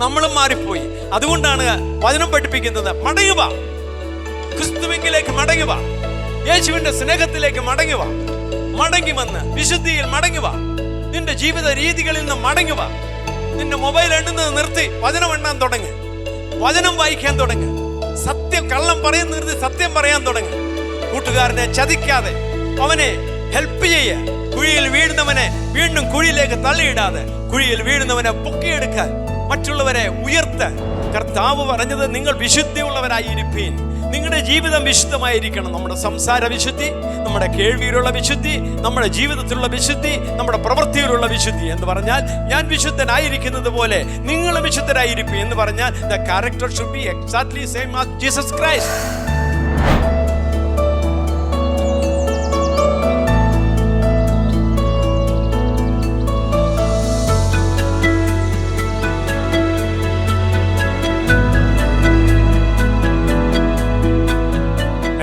നമ്മളും മാറിപ്പോയി. അതുകൊണ്ടാണ് വചനം പഠിപ്പിക്കുന്നത്, മടങ്ങുക, ക്രിസ്തുവിലേക്ക് മടങ്ങുക, യേശുവിന്റെ സ്നേഹത്തിലേക്ക് മടങ്ങുക, മടങ്ങി വന്ന് വിശുദ്ധിയിൽ മടങ്ങുക, നിന്റെ ജീവിത രീതികളിൽ നിന്ന് മടങ്ങുക. നിന്റെ മൊബൈൽ എണ്ണുന്നത് നിർത്തി വചനം എണ്ണാൻ തുടങ്ങ്, വചനം വായിക്കാൻ തുടങ്ങ്, സത്യം കള്ളം പറയാൻ നിർത്തി സത്യം പറയാൻ തുടങ്ങ്. കൂട്ടുകാരനെ ചതിക്കാതെ അവനെ ഹെൽപ്പ് ചെയ്യ. കുഴിയിൽ വീഴുന്നവനെ വീണ്ടും കുഴിയിലേക്ക് തള്ളിയിടാതെ കുഴിയിൽ വീഴുന്നവനെ പൊക്കിയെടുക്കാൻ മറ്റുള്ളവരെ ഉയർത്താൻ കർത്താവ് പറഞ്ഞത്, നിങ്ങൾ വിശുദ്ധിയുള്ളവരായിരിപ്പീൻ. നിങ്ങളുടെ ജീവിതം വിശുദ്ധമായിരിക്കണം. നമ്മുടെ സംസാര വിശുദ്ധി, നമ്മുടെ കേൾവിയിലുള്ള വിശുദ്ധി, നമ്മുടെ ജീവിതത്തിലുള്ള വിശുദ്ധി, നമ്മുടെ പ്രവൃത്തിയിലുള്ള വിശുദ്ധി എന്ന് പറഞ്ഞാൽ, ഞാൻ വിശുദ്ധനായിരിക്കുന്നത് പോലെ നിങ്ങൾ വിശുദ്ധരായിരിക്കും എന്ന് പറഞ്ഞാൽ, the character should be exactly same as Jesus Christ.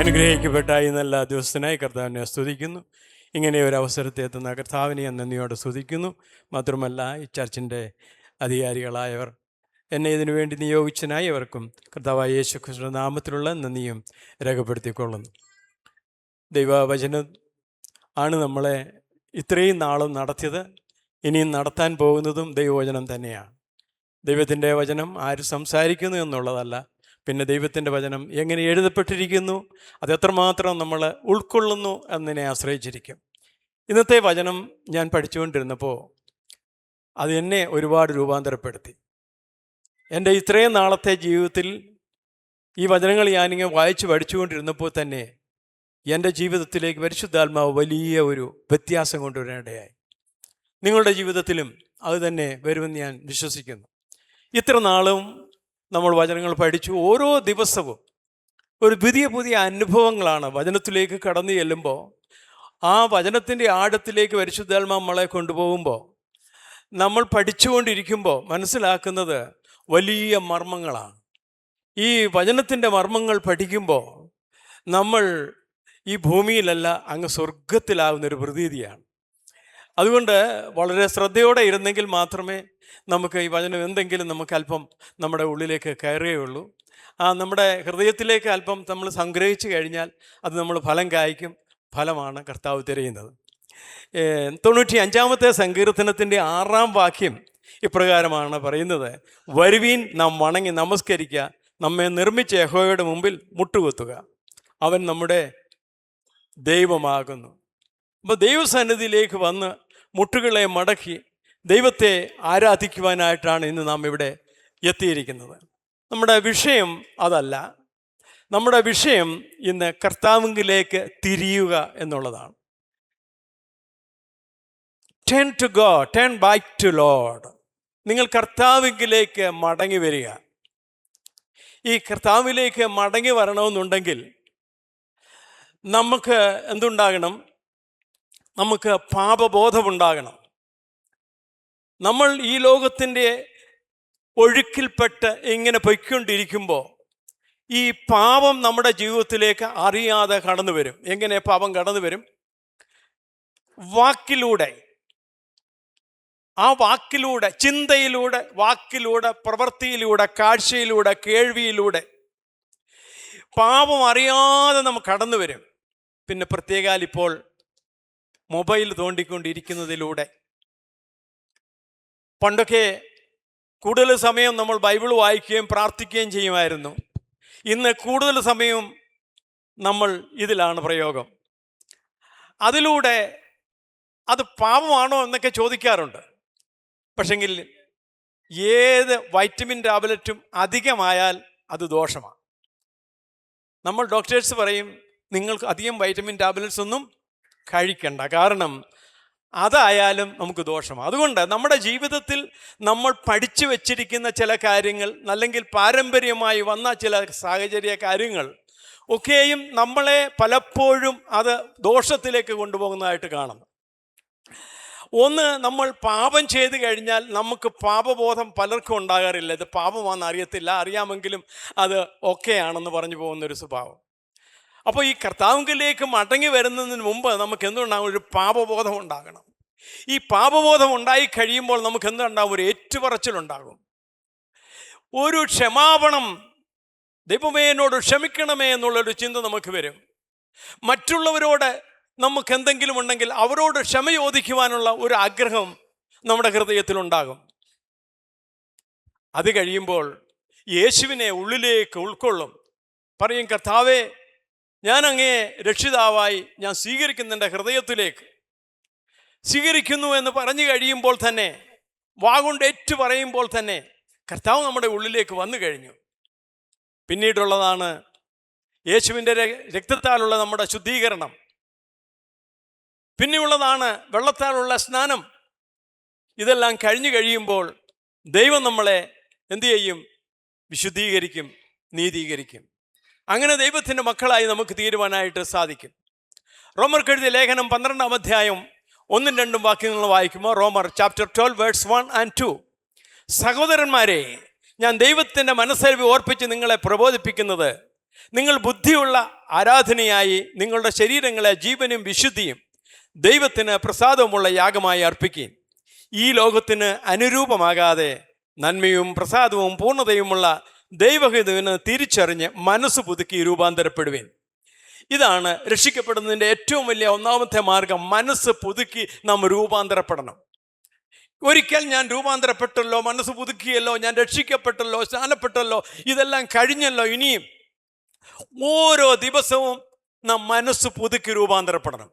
അനുഗ്രഹിക്കപ്പെട്ട ഈ നല്ല ദിവസത്തിനായി കർത്താവിനെ സ്തുതിക്കുന്നു. ഇങ്ങനെ ഒരു അവസരത്തെ എത്തുന്ന കർത്താവിനെ ഞാൻ നന്ദിയോടെ സ്തുതിക്കുന്നു. മാത്രമല്ല, ഈ ചർച്ചിൻ്റെ അധികാരികളായവർ, എന്നെ ഇതിനു വേണ്ടി നിയോഗിച്ചനായവർക്കും കർത്താവായ യേശു ക്രിസ്തുവിന്റെ നാമത്തിലുള്ള നന്ദിയും രേഖപ്പെടുത്തിക്കൊള്ളുന്നു. ദൈവവചനം ആണ് നമ്മളെ ഇത്രയും നാളും നടത്തിയത്. ഇനിയും നടത്താൻ പോകുന്നതും ദൈവവചനം തന്നെയാണ്. ദൈവത്തിൻ്റെ വചനം ആര് സംസാരിക്കുന്നു എന്നുള്ളതല്ല, പിന്നെ ദൈവത്തിൻ്റെ വചനം എങ്ങനെ എഴുതപ്പെട്ടിരിക്കുന്നു, അതെത്രമാത്രം നമ്മൾ ഉൾക്കൊള്ളുന്നു എന്നതിനെ ആശ്രയിച്ചിരിക്കും. ഇന്നത്തെ വചനം ഞാൻ പഠിച്ചുകൊണ്ടിരുന്നപ്പോൾ അത് എന്നെ ഒരുപാട് രൂപാന്തരപ്പെടുത്തി. എൻ്റെ ഇത്രയും നാളത്തെ ജീവിതത്തിൽ ഈ വചനങ്ങൾ ഞാനിങ്ങനെ വായിച്ച് പഠിച്ചുകൊണ്ടിരുന്നപ്പോൾ തന്നെ എൻ്റെ ജീവിതത്തിലേക്ക് പരിശുദ്ധാത്മാവ് വലിയ ഒരു വ്യത്യാസം കൊണ്ടുവരാനിടയായി. നിങ്ങളുടെ ജീവിതത്തിലും അത് തന്നെ വരുമെന്ന് ഞാൻ വിശ്വസിക്കുന്നു. ഇത്ര നാളും നമ്മൾ വചനങ്ങൾ പഠിച്ചു. ഓരോ ദിവസവും ഒരു പുതിയ പുതിയ അനുഭവങ്ങളാണ്. വചനത്തിലേക്ക് കടന്നു ചെല്ലുമ്പോൾ ആ വചനത്തിൻ്റെ ആഴത്തിലേക്ക് പരിശുദ്ധാത്മാവ് നമ്മളെ കൊണ്ടുപോകുമ്പോൾ നമ്മൾ പഠിച്ചുകൊണ്ടിരിക്കുമ്പോൾ മനസ്സിലാക്കുന്നത് വലിയ മർമ്മങ്ങളാണ്. ഈ വചനത്തിൻ്റെ മർമ്മങ്ങൾ പഠിക്കുമ്പോൾ നമ്മൾ ഈ ഭൂമിയിലല്ല, അങ്ങ് സ്വർഗത്തിലാവുന്നൊരു പ്രതീതിയാണ്. അതുകൊണ്ട് വളരെ ശ്രദ്ധയോടെ ഇരുന്നെങ്കിൽ മാത്രമേ നമുക്ക് ഈ വചനം എന്തെങ്കിലും നമുക്ക് അല്പം നമ്മുടെ ഉള്ളിലേക്ക് കയറുകയുള്ളൂ. നമ്മുടെ ഹൃദയത്തിലേക്ക് അല്പം നമ്മൾ സംഗ്രഹിച്ചു കഴിഞ്ഞാൽ അത് നമ്മൾ ഫലം കായ്ക്കും. ഫലമാണ് കർത്താവ് തിരയുന്നത്. 95-ാമത്തെ സങ്കീർത്തനത്തിൻ്റെ 6-ാം വാക്യം ഇപ്രകാരമാണ് പറയുന്നത്: വരുവീൻ നാം വണങ്ങി നമസ്കരിക്കുക, നമ്മെ നിർമ്മിച്ച യഹോവയുടെ മുമ്പിൽ മുട്ടുകുത്തുക, അവൻ നമ്മുടെ ദൈവമാകുന്നു. അപ്പോൾ ദൈവസന്നിധിയിലേക്ക് വന്ന് മുട്ടുകളെ മടക്കി ദൈവത്തെ ആരാധിക്കുവാനായിട്ടാണ് ഇന്ന് നാം ഇവിടെ എത്തിയിരിക്കുന്നത്. നമ്മുടെ വിഷയം അതല്ല. നമ്മുടെ വിഷയം ഇന്ന് കർത്താവിലേക്ക് തിരിയുക എന്നുള്ളതാണ്. Turn to God, turn back to Lord. നിങ്ങൾ കർത്താവിലേക്ക് മടങ്ങി വരിക. ഈ കർത്താവിലേക്ക് മടങ്ങി വരണമെന്നുണ്ടെങ്കിൽ നമുക്ക് എന്തുണ്ടാകണം? നമുക്ക് പാപബോധമുണ്ടാകണം. നമ്മൾ ഈ ലോകത്തിൻ്റെ ഒഴുക്കിൽപ്പെട്ട് ഇങ്ങനെ പൊയ്ക്കൊണ്ടിരിക്കുമ്പോൾ ഈ പാപം നമ്മുടെ ജീവിതത്തിലേക്ക് അറിയാതെ കടന്നു വരും. എങ്ങനെ പാപം കടന്നു വരും? വാക്കിലൂടെ. ആ വാക്കിലൂടെ, ചിന്തയിലൂടെ, വാക്കിലൂടെ, പ്രവൃത്തിയിലൂടെ, കാഴ്ചയിലൂടെ, കേൾവിയിലൂടെ പാപം അറിയാതെ നമുക്ക് കടന്നു വരും. പിന്നെ പ്രത്യേകാൽ ഇപ്പോൾ മൊബൈൽ തോണ്ടിക്കൊണ്ടിരിക്കുന്നതിലൂടെ. പണ്ടൊക്കെ കൂടുതൽ സമയം നമ്മൾ ബൈബിൾ വായിക്കുകയും പ്രാർത്ഥിക്കുകയും ചെയ്യുമായിരുന്നു. ഇന്ന് കൂടുതൽ സമയവും നമ്മൾ ഇതിലാണ് പ്രയോഗം. അതിലൂടെ അത് പാപമാണോ എന്നൊക്കെ ചോദിക്കാറുണ്ട്. പക്ഷെങ്കിൽ ഏത് വൈറ്റമിൻ ടാബ്ലറ്റും അധികമായാൽ അത് ദോഷമാണ്. നമ്മൾ ഡോക്ടേഴ്സ് പറയും, നിങ്ങൾക്ക് അധികം വൈറ്റമിൻ ടാബ്ലറ്റ്സ് ഒന്നും കഴിക്കണ്ട, കാരണം അതായാലും നമുക്ക് ദോഷമാണ്. അതുകൊണ്ട് നമ്മുടെ ജീവിതത്തിൽ നമ്മൾ പഠിച്ചു വച്ചിരിക്കുന്ന ചില കാര്യങ്ങൾ, അല്ലെങ്കിൽ പാരമ്പര്യമായി വന്ന ചില സാഹചര്യ കാര്യങ്ങൾ ഒക്കെയും നമ്മളെ പലപ്പോഴും അത് ദോഷത്തിലേക്ക് കൊണ്ടുപോകുന്നതായിട്ട് കാണുന്നു. ഒന്ന്, നമ്മൾ പാപം ചെയ്തു കഴിഞ്ഞാൽ നമുക്ക് പാപബോധം പലർക്കും ഉണ്ടാകാറില്ല. ഇത് പാപമാണെന്ന് അറിയത്തില്ല, അറിയാമെങ്കിലും അത് ഓക്കെയാണെന്ന് പറഞ്ഞു പോകുന്നൊരു സ്വഭാവം. അപ്പോൾ ഈ കർത്താവിലേക്ക് മടങ്ങി വരുന്നതിന് മുമ്പ് നമുക്ക് എന്തുണ്ടാകും? ഒരു പാപബോധം ഉണ്ടാകണം. ഈ പാപബോധം ഉണ്ടായി കഴിയുമ്പോൾ നമുക്ക് എന്തുണ്ടാകും? ഒരു ഏറ്റുപറച്ചിലുണ്ടാകും. ഒരു ക്ഷമാപണം, ദൈവമേ എന്നോട് ക്ഷമിക്കണമേ എന്നുള്ളൊരു ചിന്ത നമുക്ക് വരും. മറ്റുള്ളവരോട് നമുക്ക് എന്തെങ്കിലും ഉണ്ടെങ്കിൽ അവരോട് ക്ഷമ ചോദിക്കുവാനുള്ള ഒരു ആഗ്രഹം നമ്മുടെ ഹൃദയത്തിലുണ്ടാകും. അത് കഴിയുമ്പോൾ യേശുവിനെ ഉള്ളിലേക്ക് ഉൾക്കൊള്ളും. പറയും, കർത്താവേ, ഞാൻ അങ്ങയെ രക്ഷിതാവായി ഞാൻ സ്വീകരിക്കുന്നു, എൻ്റെ ഹൃദയത്തിലേക്ക് സ്വീകരിക്കുന്നു എന്ന് പറഞ്ഞു കഴിയുമ്പോൾ തന്നെ, വാഗൊണ്ട് ഏറ്റു പറയുമ്പോൾ തന്നെ കർത്താവ് നമ്മുടെ ഉള്ളിലേക്ക് വന്നു കഴിഞ്ഞു. പിന്നീടുള്ളതാണ് യേശുവിൻ്റെ രക്തത്താലുള്ള നമ്മുടെ ശുദ്ധീകരണം. പിന്നെയുള്ളതാണ് വെള്ളത്താലുള്ള സ്നാനം. ഇതെല്ലാം കഴിഞ്ഞു കഴിയുമ്പോൾ ദൈവം നമ്മളെ എന്തു ചെയ്യും? വിശുദ്ധീകരിക്കും, നീതീകരിക്കും. അങ്ങനെ ദൈവത്തിൻ്റെ മക്കളായി നമുക്ക് തീരുവാനായിട്ട് സാധിക്കും. റോമർക്ക് എഴുതിയ ലേഖനം 12-ാം അധ്യായം 1-2 വാക്യങ്ങൾ വായിക്കുമ്പോൾ, റോമർ ചാപ്റ്റർ 12 വേഴ്സ് 1 and 2. സഹോദരന്മാരെ, ഞാൻ ദൈവത്തിൻ്റെ മനസ്സറിവ് ഓർപ്പിച്ച് നിങ്ങളെ പ്രബോധിപ്പിക്കുന്നത്, നിങ്ങൾ ബുദ്ധിയുള്ള ആരാധനയായി നിങ്ങളുടെ ശരീരങ്ങളെ ജീവനും വിശുദ്ധിയും ദൈവത്തിന് പ്രസാദവുമുള്ള യാഗമായി അർപ്പിക്കുകയും ഈ ലോകത്തിന് അനുരൂപമാകാതെ നന്മയും പ്രസാദവും പൂർണ്ണതയുമുള്ള ദൈവഹിതവിന് തിരിച്ചറിഞ്ഞ് മനസ്സ് പുതുക്കി രൂപാന്തരപ്പെടുവേൻ. ഇതാണ് രക്ഷിക്കപ്പെടുന്നതിൻ്റെ ഏറ്റവും വലിയ ഒന്നാമത്തെ മാർഗം. മനസ്സ് പുതുക്കി നാം രൂപാന്തരപ്പെടണം. ഒരിക്കൽ ഞാൻ രൂപാന്തരപ്പെട്ടല്ലോ, മനസ്സ് പുതുക്കിയല്ലോ, ഞാൻ രക്ഷിക്കപ്പെട്ടല്ലോ, സ്നാനപ്പെട്ടല്ലോ, ഇതെല്ലാം കഴിഞ്ഞല്ലോ, ഇനിയും ഓരോ ദിവസവും നാം മനസ്സ് പുതുക്കി രൂപാന്തരപ്പെടണം.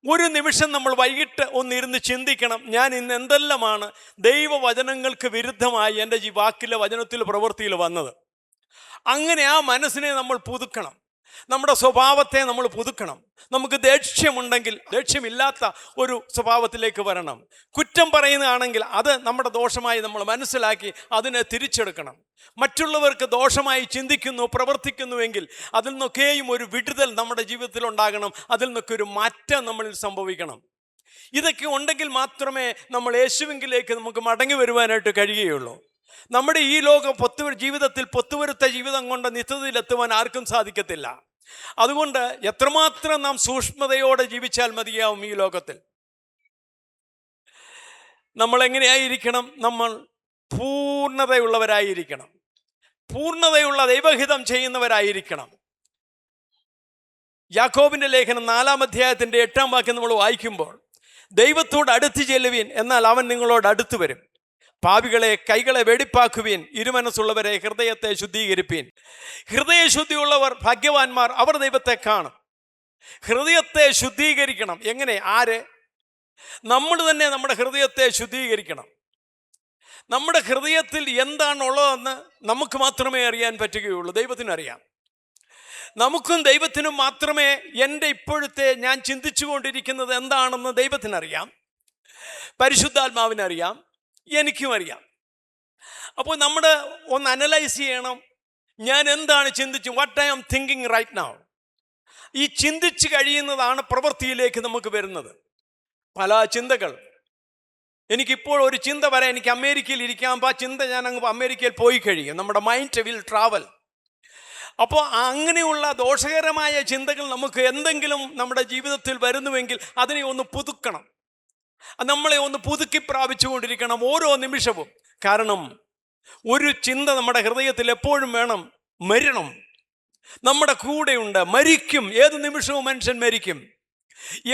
ഒരു നിമിഷം നമ്മൾ വൈകിട്ട് ഒന്നിരുന്ന് ചിന്തിക്കണം, ഞാൻ ഇന്ന് എന്തെല്ലാമാണ് ദൈവവചനങ്ങൾക്ക് വിരുദ്ധമായി എൻ്റെ വാക്കിലെ വചനത്തിൽ പ്രവൃത്തിയിൽ വന്നത്. അങ്ങനെ ആ മനസ്സിനെ നമ്മൾ പുതുക്കണം. നമ്മുടെ സ്വഭാവത്തെ നമ്മൾ പുതുക്കണം. നമുക്ക് ദേഷ്യമുണ്ടെങ്കിൽ ദേഷ്യമില്ലാത്ത ഒരു സ്വഭാവത്തിലേക്ക് വരണം. കുറ്റം പറയുന്നതാണെങ്കിൽ അത് നമ്മുടെ ദോഷമായി നമ്മൾ മനസ്സിലാക്കി അതിനെ തിരിച്ചെടുക്കണം. മറ്റുള്ളവർക്ക് ദോഷമായി ചിന്തിക്കുന്നു, പ്രവർത്തിക്കുന്നുവെങ്കിൽ അതിൽ നിന്നൊക്കെയും ഒരു വിടുതൽ നമ്മുടെ ജീവിതത്തിൽ ഉണ്ടാകണം. അതിൽ നിന്നൊക്കെ ഒരു മാറ്റം നമ്മളിൽ സംഭവിക്കണം. ഇതൊക്കെ ഉണ്ടെങ്കിൽ മാത്രമേ നമ്മൾ യേശുവിലേക്ക് നമുക്ക് മടങ്ങി വരുവാനായിട്ട് കഴിയുകയുള്ളൂ. നമ്മുടെ ഈ ജീവിതത്തിൽ പൊത്തുവരുത്ത ജീവിതം കൊണ്ട് നിത്യതയിലെത്തുവാൻ ആർക്കും സാധിക്കത്തില്ല. അതുകൊണ്ട് എത്രമാത്രം നാം സൂക്ഷ്മതയോടെ ജീവിച്ചാൽ മതിയാവും ഈ ലോകത്തിൽ. നമ്മൾ എങ്ങനെയായിരിക്കണം? നമ്മൾ പൂർണ്ണതയുള്ളവരായിരിക്കണം. പൂർണ്ണതയുള്ള ദൈവഹിതം ചെയ്യുന്നവരായിരിക്കണം. യാക്കോബിന്റെ ലേഖനം 4-ാം അധ്യായത്തിന്റെ 8-ാം വാക്യം നമ്മൾ വായിക്കുമ്പോൾ, ദൈവത്തോട് അടുത്ത് ചെല്ലുവീൻ, എന്നാൽ അവൻ നിങ്ങളോട് അടുത്ത് വരും. പാപികളെ കൈകളെ വെടിപ്പാക്കുവീൻ, ഇരുമനസ്സുള്ളവരെ ഹൃദയത്തെ ശുദ്ധീകരിപ്പീൻ. ഹൃദയശുദ്ധിയുള്ളവർ ഭാഗ്യവാന്മാർ, അവർ ദൈവത്തെ കാണും. ഹൃദയത്തെ ശുദ്ധീകരിക്കണം. എങ്ങനെ? ആര്? നമ്മൾ തന്നെ നമ്മുടെ ഹൃദയത്തെ ശുദ്ധീകരിക്കണം. നമ്മുടെ ഹൃദയത്തിൽ എന്താണുള്ളതെന്ന് നമുക്ക് മാത്രമേ അറിയാൻ പറ്റുകയുള്ളൂ. ദൈവത്തിനറിയാം. നമുക്കും ദൈവത്തിനും മാത്രമേ എൻ്റെ ഇപ്പോഴത്തെ ഞാൻ ചിന്തിച്ചു കൊണ്ടിരിക്കുന്നത് എന്താണെന്ന് ദൈവത്തിനറിയാം, പരിശുദ്ധാത്മാവിനറിയാം, എനിക്കും അറിയാം. അപ്പോൾ നമ്മൾ ഒന്ന് അനലൈസ് ചെയ്യണം, ഞാൻ എന്താണ് ചിന്തിച്ചു, what I am thinking right now. ഈ ചിന്തിച്ച് കഴിയുന്നതാണ് പ്രവൃത്തിയിലേക്ക് നമുക്ക് വരുന്നത്. പല ചിന്തകൾ, എനിക്കിപ്പോൾ ഒരു ചിന്ത വരാം, എനിക്ക് അമേരിക്കയിൽ ഇരിക്കാം, അപ്പോൾ ആ ചിന്ത ഞാൻ അങ്ങ് അമേരിക്കയിൽ പോയി കഴിയും. നമ്മുടെ മൈൻഡ് വിൽ ട്രാവൽ. അപ്പോൾ അങ്ങനെയുള്ള ദോഷകരമായ ചിന്തകൾ നമുക്ക് എന്തെങ്കിലും നമ്മുടെ ജീവിതത്തിൽ വരുന്നുവെങ്കിൽ അതിനെ ഒന്ന് പുതുക്കണം. നമ്മളെ ഒന്ന് പുതുക്കി പ്രാപിച്ചുകൊണ്ടിരിക്കണം ഓരോ നിമിഷവും. കാരണം ഒരു ചിന്ത നമ്മുടെ ഹൃദയത്തിൽ എപ്പോഴും വേണം. മരണം നമ്മുടെ കൂടെയുണ്ട്, മരിക്കും. ഏത് നിമിഷവും മനുഷ്യൻ മരിക്കും.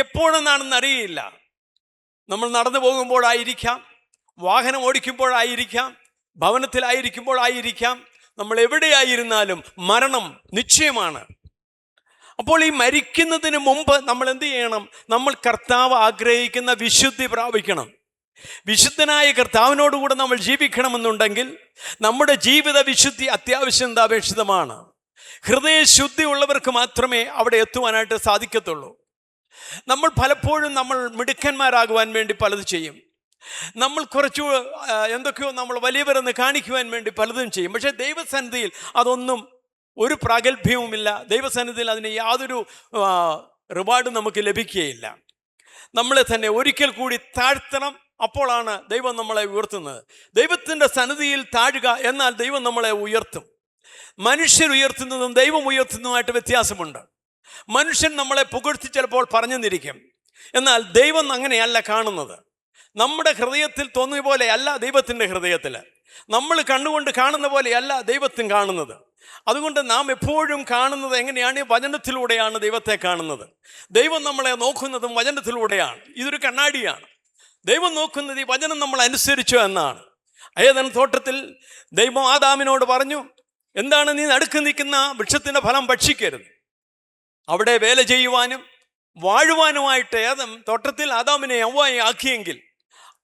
എപ്പോഴെന്നാണെന്ന് അറിയില്ല. നമ്മൾ നടന്നു പോകുമ്പോഴായിരിക്കാം, വാഹനം ഓടിക്കുമ്പോഴായിരിക്കാം, ഭവനത്തിലായിരിക്കുമ്പോഴായിരിക്കാം, നമ്മൾ എവിടെയായിരുന്നാലും മരണം നിശ്ചയമാണ്. അപ്പോൾ ഈ മരിക്കുന്നതിന് മുമ്പ് നമ്മൾ എന്ത് ചെയ്യണം? നമ്മൾ കർത്താവ് ആഗ്രഹിക്കുന്ന വിശുദ്ധി പ്രാപിക്കണം. വിശുദ്ധനായ കർത്താവിനോടുകൂടെ നമ്മൾ ജീവിക്കണമെന്നുണ്ടെങ്കിൽ നമ്മുടെ ജീവിത വിശുദ്ധി അത്യാവശ്യമാണ്. ഹൃദയശുദ്ധി ഉള്ളവർക്ക് മാത്രമേ അവിടെ എത്തുവാനായിട്ട് സാധിക്കത്തുള്ളൂ. നമ്മൾ പലപ്പോഴും നമ്മൾ മിടുക്കന്മാരാകുവാൻ വേണ്ടി പലതും ചെയ്യും. നമ്മൾ കുറച്ച് എന്തൊക്കെയോ നമ്മൾ വലിയവരെന്ന് കാണിക്കുവാൻ വേണ്ടി പലതും ചെയ്യും. പക്ഷേ ദൈവസന്നിധിയിൽ അതൊന്നും ഒരു പ്രാഗൽഭ്യവുമില്ല. ദൈവസന്നിധിയിൽ അതിന് യാതൊരു റിവാർഡും നമുക്ക് ലഭിക്കുകയില്ല. നമ്മളെ തന്നെ ഒരിക്കൽ കൂടി താഴ്ത്തണം. അപ്പോഴാണ് ദൈവം നമ്മളെ ഉയർത്തുന്നത്. ദൈവത്തിൻ്റെ സന്നിധിയിൽ താഴുക, എന്നാൽ ദൈവം നമ്മളെ ഉയർത്തും. മനുഷ്യർ ഉയർത്തുന്നതും ദൈവം ഉയർത്തുന്നതുമായിട്ട് വ്യത്യാസമുണ്ട്. മനുഷ്യൻ നമ്മളെ പുകഴ്ത്തി ചിലപ്പോൾ പറഞ്ഞെന്നിരിക്കും, എന്നാൽ ദൈവം അങ്ങനെയല്ല കാണുന്നത്. നമ്മുടെ ഹൃദയത്തിൽ തോന്നിയ പോലെ അല്ല ദൈവത്തിൻ്റെ ഹൃദയത്തിൽ. നമ്മൾ കണ്ണുകൊണ്ട് കാണുന്ന പോലെയല്ല ദൈവത്തിന് കാണുന്നത്. അതുകൊണ്ട് നാം എപ്പോഴും കാണുന്നത് എങ്ങനെയാണ്? വചനത്തിലൂടെയാണ് ദൈവത്തെ കാണുന്നത്. ദൈവം നമ്മളെ നോക്കുന്നതും വചനത്തിലൂടെയാണ്. ഇതൊരു കണ്ണാടിയാണ്. ദൈവം നോക്കുന്നത് ഈ വചനം നമ്മൾ അനുസരിച്ചു എന്നാണ്. ഏദൻ തോട്ടത്തിൽ ദൈവം ആദാമിനോട് പറഞ്ഞു, എന്താണ് നീ നടുക്ക് നിൽക്കുന്ന വൃക്ഷത്തിൻ്റെ ഫലം ഭക്ഷിക്കരുത്, അവിടെ വേല ചെയ്യുവാനും വാഴുവാനുമായിട്ട് ഏദൻ തോട്ടത്തിൽ ആദാമിനെ ഹവ്വായെ ആക്കിയെങ്കിൽ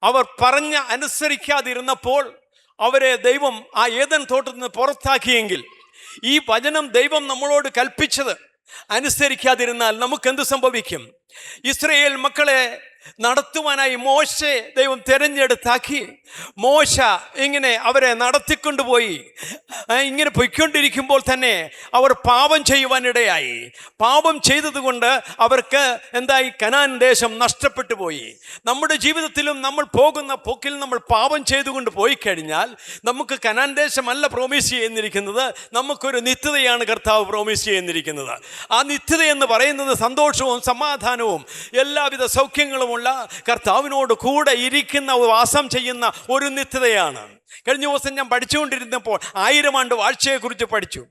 അവർ പറഞ്ഞ് അനുസരിക്കാതിരുന്നപ്പോൾ അവരെ ദൈവം ആ ഏദൻ തോട്ടത്തിൽ നിന്ന് പുറത്താക്കിയെങ്കിൽ, ഈ വചനം ദൈവം നമ്മളോട് കൽപ്പിച്ചത് അനുസരിക്കാതിരുന്നാൽ നമുക്കെന്ത് സംഭവിക്കും? ഇസ്രായേൽ മക്കളെ നടത്തുവാനായി മോശെ ദൈവം തിരഞ്ഞെടുത്താക്കി. മോശ ഇങ്ങനെ അവരെ നടത്തിക്കൊണ്ടുപോയി. ഇങ്ങനെ പൊയ്ക്കൊണ്ടിരിക്കുമ്പോൾ തന്നെ അവർ പാപം ചെയ്യുവാനിടയായി. പാപം ചെയ്തതുകൊണ്ട് അവർക്ക് എന്തായി? കനാൻ ദേശം നഷ്ടപ്പെട്ടു പോയി. നമ്മുടെ ജീവിതത്തിലും നമ്മൾ പോകുന്ന പോക്കിൽ നമ്മൾ പാപം ചെയ്തുകൊണ്ട് പോയി കഴിഞ്ഞാൽ നമുക്ക് കനാൻ ദേശമല്ല പ്രോമിസ് ചെയ്യുന്നിരിക്കുന്നത്, നമുക്കൊരു നിത്യതയാണ് കർത്താവ് പ്രോമിസ് ചെയ്യുന്നിരിക്കുന്നത്. ആ നിത്യത എന്ന് പറയുന്നത് സന്തോഷവും സമാധാനവും എല്ലാവിധ സൗഖ്യങ്ങളും കർത്താവിനോട് കൂടെ ഇരിക്കുന്ന, വാസം ചെയ്യുന്ന ഒരു നിത്യതയാണ്. കഴിഞ്ഞ ദിവസം ഞാൻ പഠിച്ചുകൊണ്ടിരുന്നപ്പോൾ 1000 ആണ്ട് വാഴ്ചയെക്കുറിച്ച് പഠിച്ചു.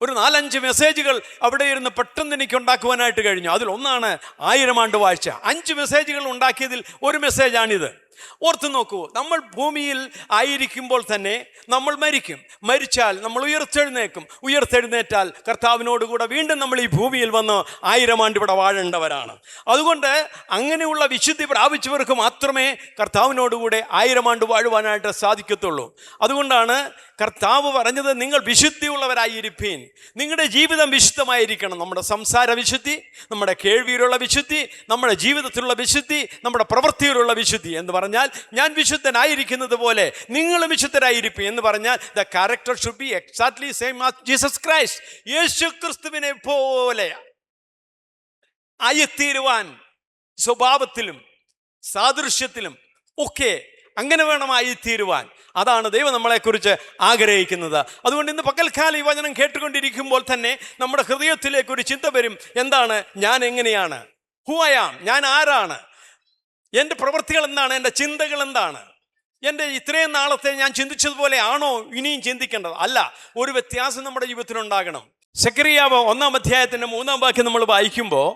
ഒരു 4-5 മെസ്സേജുകൾ അവിടെ ഇരുന്ന് പെട്ടെന്ന് എനിക്ക് ഉണ്ടാക്കുവാനായിട്ട് കഴിഞ്ഞു. അതിലൊന്നാണ് 1000 ആണ്ട് വാഴ്ച. 5 മെസ്സേജുകൾ ഉണ്ടാക്കിയതിൽ ഒരു മെസ്സേജാണിത്. ഓർത്ത് നോക്കൂ, നമ്മൾ ഭൂമിയിൽ ആയിരിക്കുമ്പോൾ തന്നെ നമ്മൾ മരിക്കും. മരിച്ചാൽ നമ്മൾ ഉയർത്തെഴുന്നേക്കും. ഉയർത്തെഴുന്നേറ്റാൽ കർത്താവിനോടുകൂടെ വീണ്ടും നമ്മൾ ഈ ഭൂമിയിൽ വന്ന് 1000 ആണ്ട് ഇവിടെ വാഴേണ്ടവരാണ്. അതുകൊണ്ട് അങ്ങനെയുള്ള വിശുദ്ധി പ്രാപിച്ചവർക്ക് മാത്രമേ കർത്താവിനോടുകൂടെ 1000 ആണ്ട് വാഴുവാനായിട്ട് സാധിക്കത്തുള്ളൂ. അതുകൊണ്ടാണ് കർത്താവ് പറഞ്ഞത്, നിങ്ങൾ വിശുദ്ധിയുള്ളവരായിരിപ്പീൻ. നിങ്ങളുടെ ജീവിതം വിശുദ്ധമായിരിക്കണം. നമ്മുടെ സംസാര വിശുദ്ധി, നമ്മുടെ കേൾവിയിലുള്ള വിശുദ്ധി, നമ്മുടെ ജീവിതത്തിലുള്ള വിശുദ്ധി, നമ്മുടെ പ്രവൃത്തിയിലുള്ള വിശുദ്ധി എന്ന് പറഞ്ഞാൽ ഞാൻ വിശുദ്ധനായിരിക്കുന്നത് പോലെ നിങ്ങളും വിശുദ്ധരായിരിക്കും എന്ന് പറഞ്ഞാൽ the character should be exactly same as Jesus Christ. Yesu ക്രിസ്തുവിനെ പോലെ ആയിത്തീരുവാൻ സ്വഭാവത്തിലും സാദൃശ്യത്തിലും ഒക്കെ അങ്ങനെ വേണമായി തീരുവാൻ. അതാണ് ദൈവം നമ്മളെക്കുറിച്ച് ആഗ്രഹിക്കുന്നത്. അതുകൊണ്ട് ഇന്ന് പകൽക്കാലം ഈ വചനം കേട്ടുകൊണ്ടിരിക്കുമ്പോൾ തന്നെ നമ്മുടെ ഹൃദയത്തിലേക്ക് ഒരു ചിന്ത വരും, എന്താണ് ഞാൻ എങ്ങനെയാണ്? ഹു ഐ ആം, ഞാൻ ആരാണ്? എൻ്റെ പ്രവൃത്തികൾ എന്താണ്? എൻ്റെ ചിന്തകൾ എന്താണ്? എൻ്റെ ഇത്രയും നാളത്തെ ഞാൻ ചിന്തിച്ചതുപോലെ ആണോ ഇനിയും ചിന്തിക്കേണ്ടത്? അല്ല, ഒരു വ്യത്യാസം നമ്മുടെ ജീവിതത്തിലുണ്ടാകണം. സെക്കറിയാവ് 1-ാം അധ്യായത്തിൻ്റെ 3-ാം വാക്യം നമ്മൾ വായിക്കുമ്പോൾ,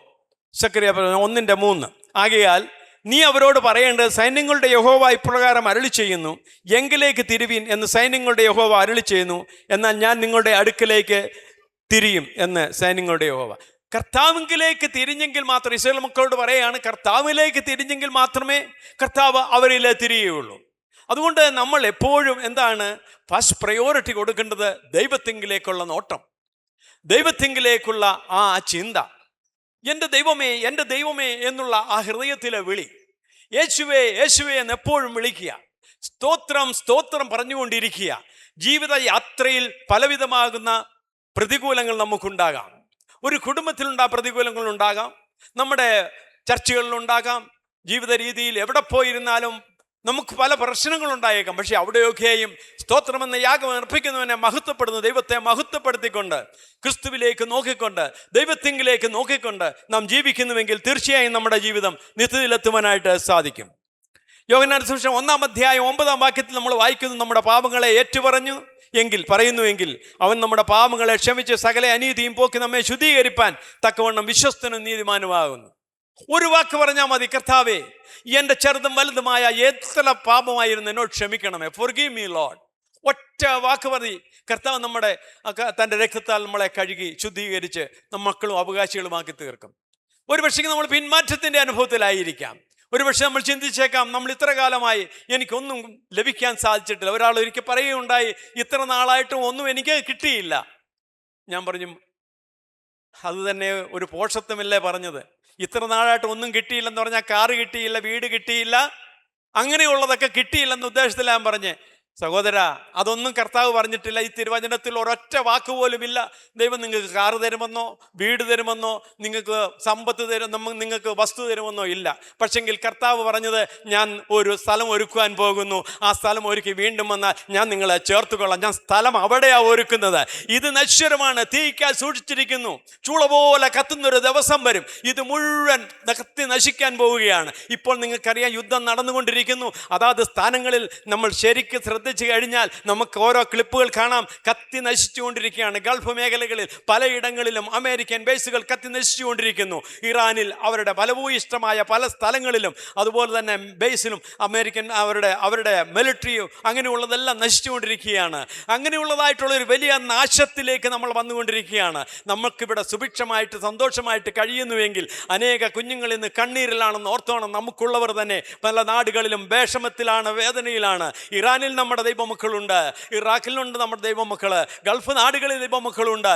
സെക്കറിയാവ് 1:3, ആകയാൽ നീ അവരോട് പറയേണ്ടത്, സൈന്യങ്ങളുടെ യഹോവ ഇപ്രകാരം അരുളി ചെയ്യുന്നു, എങ്കിലേക്ക് തിരുവീൻ എന്ന് സൈന്യങ്ങളുടെ യഹോവ അരുളി ചെയ്യുന്നു, എന്നാൽ ഞാൻ നിങ്ങളുടെ അടുക്കലേക്ക് തിരിയും എന്ന് സൈന്യങ്ങളുടെ യഹോവ. കർത്താവിലേക്ക് തിരിഞ്ഞെങ്കിൽ മാത്രം, ഇസ്രായേൽ മക്കളോട് പറയുകയാണ്, കർത്താവിലേക്ക് തിരിഞ്ഞെങ്കിൽ മാത്രമേ കർത്താവ് അവരിൽ തിരിയുകയുള്ളൂ. അതുകൊണ്ട് നമ്മൾ എപ്പോഴും എന്താണ് ഫസ്റ്റ് പ്രയോറിറ്റി കൊടുക്കേണ്ടത്? ദൈവത്തിങ്കിലേക്കുള്ള നോട്ടം, ദൈവത്തിങ്കിലേക്കുള്ള ആ ചിന്ത. എൻ്റെ ദൈവമേ, എൻ്റെ ദൈവമേ എന്നുള്ള ആ ഹൃദയത്തിലെ വിളി, യേശുവേ യേശുവേ എന്ന് എപ്പോഴും വിളിക്കുക, സ്തോത്രം സ്തോത്രം പറഞ്ഞുകൊണ്ടിരിക്കുക. ജീവിത യാത്രയിൽ പലവിധമാകുന്ന പ്രതികൂലങ്ങൾ നമുക്കുണ്ടാകാം. ഒരു കുടുംബത്തിലുണ്ടാ പ്രതികൂലങ്ങളുണ്ടാകാം, നമ്മുടെ ചർച്ചകളിലുണ്ടാകാം, ജീവിത രീതിയിൽ എവിടെ പോയിരുന്നാലും നമുക്ക് പല പ്രശ്നങ്ങളുണ്ടായേക്കാം. പക്ഷെ അവിടെയൊക്കെയും സ്തോത്രമെന്ന യാഗം അർപ്പിക്കുന്നവനെ മഹത്വപ്പെടുന്നു ദൈവത്തെ മഹത്വപ്പെടുത്തിക്കൊണ്ട്, ക്രിസ്തുവിലേക്ക് നോക്കിക്കൊണ്ട്, ദൈവത്തിങ്കിലേക്ക് നോക്കിക്കൊണ്ട് നാം ജീവിക്കുന്നുവെങ്കിൽ തീർച്ചയായും നമ്മുടെ ജീവിതം നിത്യത്തിലെത്തുവാനായിട്ട് സാധിക്കും. യോഹന്നാൻ സുവിശേഷം 1-ാം അധ്യായം 9-ാം വാക്യത്തിൽ നമ്മൾ വായിക്കുന്നു, നമ്മുടെ പാപങ്ങളെ ഏറ്റുപറഞ്ഞു പറയുന്നുവെങ്കിൽ അവൻ നമ്മുടെ പാപങ്ങളെ ക്ഷമിച്ച് സകല അനീതിയും പോക്കി നമ്മെ ശുദ്ധീകരിപ്പാൻ തക്കവണ്ണം വിശ്വസ്തനും നീതിമാനുമാകുന്നു. ഒരു വാക്ക് പറഞ്ഞാൽ മതി, കർത്താവേ എൻ്റെ ചെറുതും വലുതുമായ എത്ര പാപമായിരുന്നു എന്നോട് ക്ഷമിക്കണമേ, ഫോർഗീവ് മീ ലോർഡ്. ഒറ്റ വാക്ക് മതി, കർത്താവ് നമ്മുടെ തൻ്റെ രക്തത്താൽ നമ്മളെ കഴുകി ശുദ്ധീകരിച്ച് മക്കളും അവകാശികളുമാക്കി തീർക്കും. ഒരു പക്ഷേ നമ്മൾ പിന്മാറ്റത്തിൻ്റെ അനുഭവത്തിലായിരിക്കാം. ഒരുപക്ഷെ നമ്മൾ ചിന്തിച്ചേക്കാം, നമ്മൾ ഇത്ര കാലമായി എനിക്കൊന്നും ലഭിക്കാൻ സാധിച്ചിട്ടില്ല. ഒരാൾ ഒരിക്കൽ പറയുകയുണ്ടായി, ഇത്ര നാളായിട്ടും ഒന്നും എനിക്ക് കിട്ടിയില്ല. ഞാൻ പറഞ്ഞു, അത് തന്നെ ഒരു പോഷത്വമല്ലേ പറഞ്ഞത്. ഇത്ര നാളായിട്ട് ഒന്നും കിട്ടിയില്ലെന്ന് പറഞ്ഞാൽ കാറ് കിട്ടിയില്ല, വീട് കിട്ടിയില്ല, അങ്ങനെയുള്ളതൊക്കെ കിട്ടിയില്ലെന്ന ഉദ്ദേശത്തിലാണ് ഞാൻ പറഞ്ഞേ. സഹോദര, അതൊന്നും കർത്താവ് പറഞ്ഞിട്ടില്ല. ഈ തിരുവചനത്തിൽ ഒരൊറ്റ വാക്ക് പോലും ഇല്ല ദൈവം നിങ്ങൾക്ക് കാറ് തരുമെന്നോ വീട് തരുമെന്നോ നിങ്ങൾക്ക് സമ്പത്ത് നിങ്ങൾക്ക് വസ്തു തരുമെന്നോ ഇല്ല. പക്ഷെങ്കിൽ കർത്താവ് പറഞ്ഞത്, ഞാൻ ഒരു സ്ഥലം ഒരുക്കുവാൻ പോകുന്നു, ആ സ്ഥലം ഒരുക്കി വീണ്ടും വന്നാൽ ഞാൻ നിങ്ങളെ ചേർത്തുകൊള്ളാം. ഞാൻ സ്ഥലം അവിടെയാണ് ഒരുക്കുന്നത്. ഇത് നശ്വരമാണ്, തീയ്ക്കാൽ സൂക്ഷിച്ചിരിക്കുന്നു, ചൂള പോലെ കത്തുന്നൊരു ദിവസം വരും, ഇത് മുഴുവൻ കത്തി നശിക്കാൻ പോവുകയാണ്. ഇപ്പോൾ നിങ്ങൾക്കറിയാം, യുദ്ധം നടന്നുകൊണ്ടിരിക്കുന്നു. അതാത് സ്ഥാനങ്ങളിൽ നമ്മൾ ശരിക്കും ശ്രദ്ധിച്ചു കഴിഞ്ഞാൽ നമുക്ക് ഓരോ ക്ലിപ്പുകൾ കാണാം. കത്തി നശിച്ചുകൊണ്ടിരിക്കുകയാണ്. ഗൾഫ് മേഖലകളിൽ പലയിടങ്ങളിലും അമേരിക്കൻ ബേസുകൾ കത്തി നശിച്ചുകൊണ്ടിരിക്കുന്നു. ഇറാനിൽ അവരുടെ ബലഭൂയിഷ്ടമായ പല സ്ഥലങ്ങളിലും അതുപോലെ തന്നെ ബേസിലും അമേരിക്കൻ അവരുടെ മിലിറ്ററിയും അങ്ങനെയുള്ളതെല്ലാം നശിച്ചുകൊണ്ടിരിക്കുകയാണ്. അങ്ങനെയുള്ളതായിട്ടുള്ളൊരു വലിയ നാശത്തിലേക്ക് നമ്മൾ വന്നുകൊണ്ടിരിക്കുകയാണ്. നമുക്കിവിടെ സുഭിക്ഷമായിട്ട് സന്തോഷമായിട്ട് കഴിയുന്നുവെങ്കിൽ അനേക കുഞ്ഞുങ്ങൾ ഇന്ന് കണ്ണീരിലാണെന്ന് ഓർത്തോണം. നമുക്കുള്ളവർ തന്നെ പല നാടുകളിലും വിഷമത്തിലാണ്, വേദനയിലാണ്. ഇറാനിൽ നമ്മുടെ ദൈവമക്കളുണ്ട്, ഇറാഖിലുണ്ട് നമ്മുടെ ദൈവമക്കൾ, ഗൾഫ് നാടുകളിൽ ദൈവമക്കളുണ്ട്,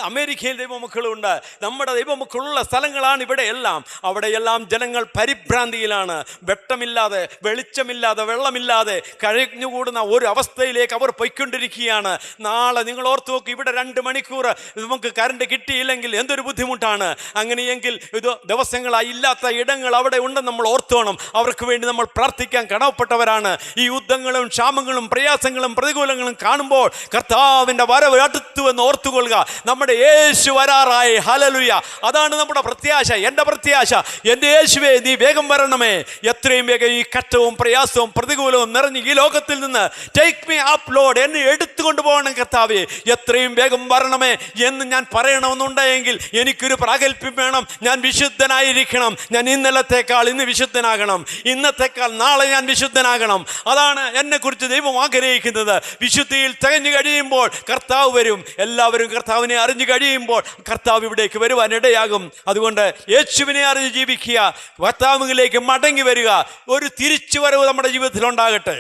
അമേരിക്കയിൽ ദൈവമക്കളുണ്ട്. നമ്മുടെ ദൈവമക്കളുള്ള സ്ഥലങ്ങളാണ് ഇവിടെ എല്ലാം. അവിടെയെല്ലാം ജനങ്ങൾ പരിഭ്രാന്തിയിലാണ്. വെട്ടമില്ലാതെ, വെളിച്ചമില്ലാതെ, വെള്ളമില്ലാതെ കഴിഞ്ഞുകൂടുന്ന ഒരു അവസ്ഥയിലേക്ക് അവർ പൊയ്ക്കൊണ്ടിരിക്കുകയാണ്. നാളെ നിങ്ങൾ ഓർത്തു നോക്കി, ഇവിടെ 2 മണിക്കൂർ നമുക്ക് കറണ്ട് കിട്ടിയില്ലെങ്കിൽ എന്തൊരു ബുദ്ധിമുട്ടാണ്. അങ്ങനെയെങ്കിൽ ഇത് ദിവസങ്ങളായി ഇല്ലാത്ത ഇടങ്ങൾ അവിടെ ഉണ്ടെന്ന് നമ്മൾ ഓർത്തോണം. അവർക്ക് വേണ്ടി നമ്മൾ പ്രാർത്ഥിക്കാൻ കടമപ്പെട്ടവരാണ്. ഈ യുദ്ധങ്ങളും ക്ഷാമങ്ങളും പ്രയാസങ്ങളും പ്രതികൂലങ്ങളും കാണുമ്പോൾ കർത്താവിൻ്റെ വരവ് അടുത്തു എന്ന് ഓർത്തുകൊള്ളുക. നമ്മുടെ യേശു വരാറായി. ഹല്ലേലൂയ. അതാണ് നമ്മുടെ പ്രത്യാശ. എൻ്റെ പ്രത്യാശ, എൻ്റെ യേശുവേ നീ വേഗം വരണമേ. എത്രയും വേഗം ഈ കഷ്ടവും പ്രയാസവും പ്രതികൂലവും നിറഞ്ഞ് ഈ ലോകത്തിൽ നിന്ന് ടേക്ക് മീ അപ്പ് ലോഡ്, എന്നെ എടുത്തുകൊണ്ട് പോകണം കർത്താവേ, എത്രയും വേഗം വരണമേ എന്ന് ഞാൻ പറയണമെന്നുണ്ടെങ്കിൽ എനിക്കൊരു പ്രാഗൽഭ്യം വേണം. ഞാൻ വിശുദ്ധനായിരിക്കണം. ഞാൻ ഇന്നലത്തേക്കാൾ ഇന്ന് വിശുദ്ധനാകണം. ഇന്നത്തേക്കാൾ നാളെ ഞാൻ വിശുദ്ധനാകണം. അതാണ് എന്നെക്കുറിച്ച് ദൈവം ആഗ്രഹിക്കുന്നത്. വിശുദ്ധിയിൽ തികഞ്ഞു കഴിയുമ്പോൾ കർത്താവ് വരും. എല്ലാവരും കർത്താവിനെ അറിഞ്ഞു കഴിയുമ്പോൾ കർത്താവ് ഇവിടേക്ക് വരുവാനിടയാകും. അതുകൊണ്ട് യേശുവിനെ അറിഞ്ഞ് ജീവിക്കുക, കർത്താവിലേക്ക് മടങ്ങി വരിക. ഒരു തിരിച്ചുവരവ് നമ്മുടെ ജീവിതത്തിൽ ഉണ്ടാകട്ടെ.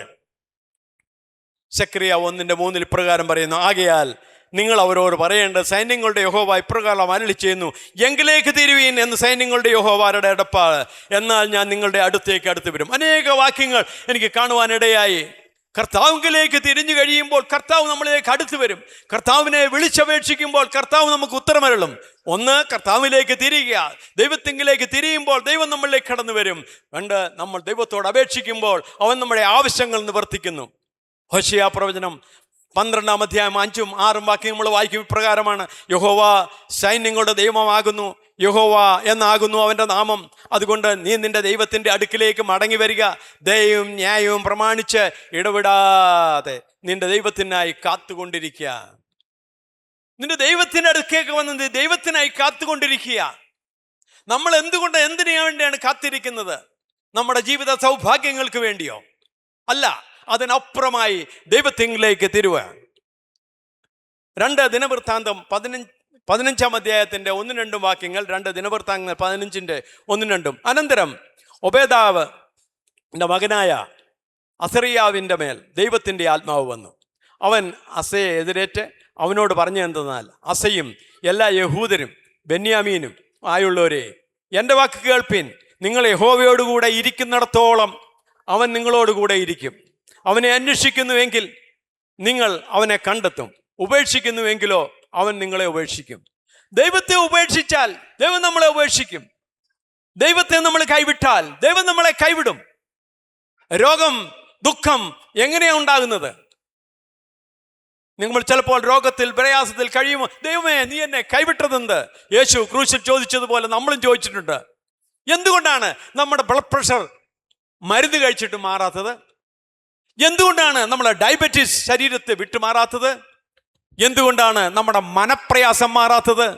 സെക്രിയ 1:3 ഇപ്രകാരം പറയുന്നു, ആകയാൽ നിങ്ങൾ അവരോട് പറയേണ്ടത്, സൈന്യങ്ങളുടെ യഹോവ ഇപ്രകാരം അരുളി ചെയ്യുന്നു, എങ്കിലേക്ക് തിരുവീൻ എന്ന് സൈന്യങ്ങളുടെ യഹോവയുടെ അടുപ്പാണ്, എന്നാൽ ഞാൻ നിങ്ങളുടെ അടുത്ത് വരും. അനേക വാക്യങ്ങൾ എനിക്ക് കാണുവാനിടയായി. കർത്താവിലേക്ക് തിരിഞ്ഞു കഴിയുമ്പോൾ കർത്താവ് നമ്മളിലേക്ക് അടുത്ത് വരും. കർത്താവിനെ വിളിച്ചപേക്ഷിക്കുമ്പോൾ കർത്താവ് നമുക്ക് ഉത്തരമരുളും. ഒന്ന്, കർത്താവിലേക്ക് തിരിയുക. ദൈവത്തിങ്കിലേക്ക് തിരിയുമ്പോൾ ദൈവം നമ്മളിലേക്ക് കടന്നു വരും. 2, നമ്മൾ ദൈവത്തോട് അപേക്ഷിക്കുമ്പോൾ അവൻ നമ്മുടെ ആവശ്യങ്ങൾ നിവർത്തിക്കുന്നു. ഹോശേയ പ്രവചനം 12-ാം അധ്യായം 5ഉം 6ഉം വാക്യം നമ്മൾ വായിക്കും ഇപ്രകാരമാണ്, യഹോവ സൈന്യങ്ങളുടെ ദൈവമാകുന്നു, യഹോവ എന്നാകുന്നു അവൻ്റെ നാമം. അതുകൊണ്ട് നീ നിന്റെ ദൈവത്തിൻ്റെ അടുക്കിലേക്ക് മടങ്ങി വരിക. ദയവും ന്യായവും പ്രമാണിച്ച് ഇടവിടാതെ നിന്റെ ദൈവത്തിനായി കാത്തുകൊണ്ടിരിക്കുക. നിന്റെ ദൈവത്തിൻ്റെ അടുക്കേക്ക് വന്ന് ദൈവത്തിനായി കാത്തുകൊണ്ടിരിക്കുക. നമ്മൾ എന്തിനു വേണ്ടിയാണ് കാത്തിരിക്കുന്നത്? നമ്മുടെ ജീവിത സൗഭാഗ്യങ്ങൾക്ക് വേണ്ടിയോ? അല്ല, അതിനപ്പുറമായി ദൈവത്തിലേക്ക് തിരുവ. 2 ദിനവൃത്താന്തം 15-ാം അധ്യായത്തിൻ്റെ 1-2 വാക്യങ്ങൾ. 2 ദിനവൃത്താന്തങ്ങൾ 15-ന്റെ 1-2. അനന്തരം ഒബേദാവിൻ്റെ മകനായ അസറിയാവിൻ്റെ മേൽ ദൈവത്തിൻ്റെ ആത്മാവ് വന്നു. അവൻ അസയെ എതിരേറ്റ് അവനോട് പറഞ്ഞു എന്തെന്നാൽ, അസയും എല്ലാ യഹൂദരും ബെന്യാമീനും ആയുള്ളവരെ, എൻ്റെ വാക്ക് കേൾപ്പിൻ. നിങ്ങൾ യഹോവയോടുകൂടെ ഇരിക്കുന്നിടത്തോളം അവൻ നിങ്ങളോടുകൂടെ ഇരിക്കും. അവനെ അന്വേഷിക്കുന്നുവെങ്കിൽ നിങ്ങൾ അവനെ കണ്ടെത്തും. ഉപേക്ഷിക്കുന്നുവെങ്കിലോ അവൻ നിങ്ങളെ ഉപേക്ഷിക്കും. ദൈവത്തെ ഉപേക്ഷിച്ചാൽ ദൈവം നമ്മളെ ഉപേക്ഷിക്കും. ദൈവത്തെ നമ്മൾ കൈവിട്ടാൽ ദൈവം നമ്മളെ കൈവിടും. രോഗം, ദുഃഖം എങ്ങനെയാണ് ഉണ്ടാകുന്നത്? നിങ്ങൾ ചിലപ്പോൾ രോഗത്തിൽ പ്രയാസത്തിൽ കഴിയുമോ, ദൈവമേ നീ എന്നെ കൈവിട്ടതെന്ത്? യേശു ക്രൂശിൽ ചോദിച്ചതുപോലെ നമ്മളും ചോദിച്ചിട്ടുണ്ട്. എന്തുകൊണ്ടാണ് നമ്മുടെ ബ്ലഡ് പ്രഷർ മരുന്ന് കഴിച്ചിട്ട് മാറാത്തത്? എന്തുകൊണ്ടാണ് നമ്മളെ ഡയബറ്റീസ് ശരീരത്തെ വിട്ടുമാറാത്തത്? എന്തുകൊണ്ടാണ് നമ്മുടെ മനപ്രയാസം മാറാത്തത്?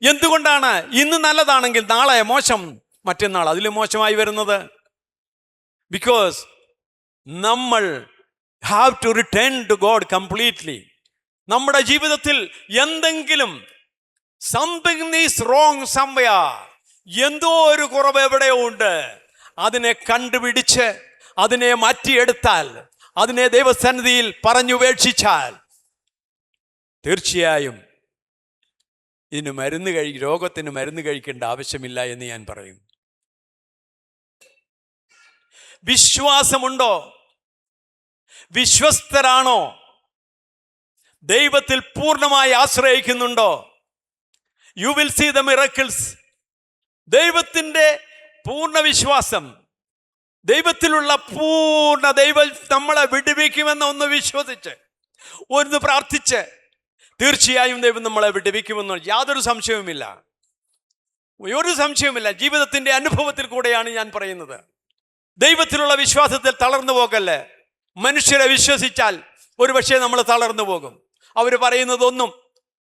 എന്തുകൊണ്ടാണ് ഇന്ന് നല്ലതാണെങ്കിൽ നാളെ മോശം, മറ്റന്നാൾ അതിലും മോശമായി വരുന്നത്? ബിക്കോസ് നമ്മൾ have to return to God completely. നമ്മുടെ ജീവിതത്തിൽ എന്തെങ്കിലും സംതിങ് ഈസ് റോങ് സംവെയർ, എന്തോ ഒരു കുറവ് എവിടെയോ ഉണ്ട്. അതിനെ കണ്ടുപിടിച്ച് അതിനെ മാറ്റിയെടുത്താൽ, അതിനെ ദൈവസന്നിധിയിൽ പറഞ്ഞുപേക്ഷിച്ചാൽ തീർച്ചയായും രോഗത്തിന് മരുന്ന് കഴിക്കേണ്ട ആവശ്യമില്ല എന്ന് ഞാൻ പറയും. വിശ്വാസമുണ്ടോ? വിശ്വസ്തരാണോ? ദൈവത്തിൽ പൂർണ്ണമായി ആശ്രയിക്കുന്നുണ്ടോ? You will see the miracles. ദൈവത്തിൻ്റെ പൂർണ്ണ വിശ്വാസം, ദൈവത്തിലുള്ള ദൈവം നമ്മളെ വിടുവിക്കുമെന്ന് ഒന്ന് വിശ്വസിച്ച് ഒന്ന് പ്രാർത്ഥിച്ച് തീർച്ചയായും ദൈവം നമ്മളെ വിടുവിക്കുമെന്ന് യാതൊരു സംശയവുമില്ല. ഒരു സംശയവുമില്ല. ജീവിതത്തിൻ്റെ അനുഭവത്തിൽ കൂടെയാണ് ഞാൻ പറയുന്നത്. ദൈവത്തിലുള്ള വിശ്വാസത്തിൽ തളർന്നു പോകല്ലേ. മനുഷ്യരെ വിശ്വസിച്ചാൽ ഒരുപക്ഷെ നമ്മൾ തളർന്നു പോകും. അവർ പറയുന്നതൊന്നും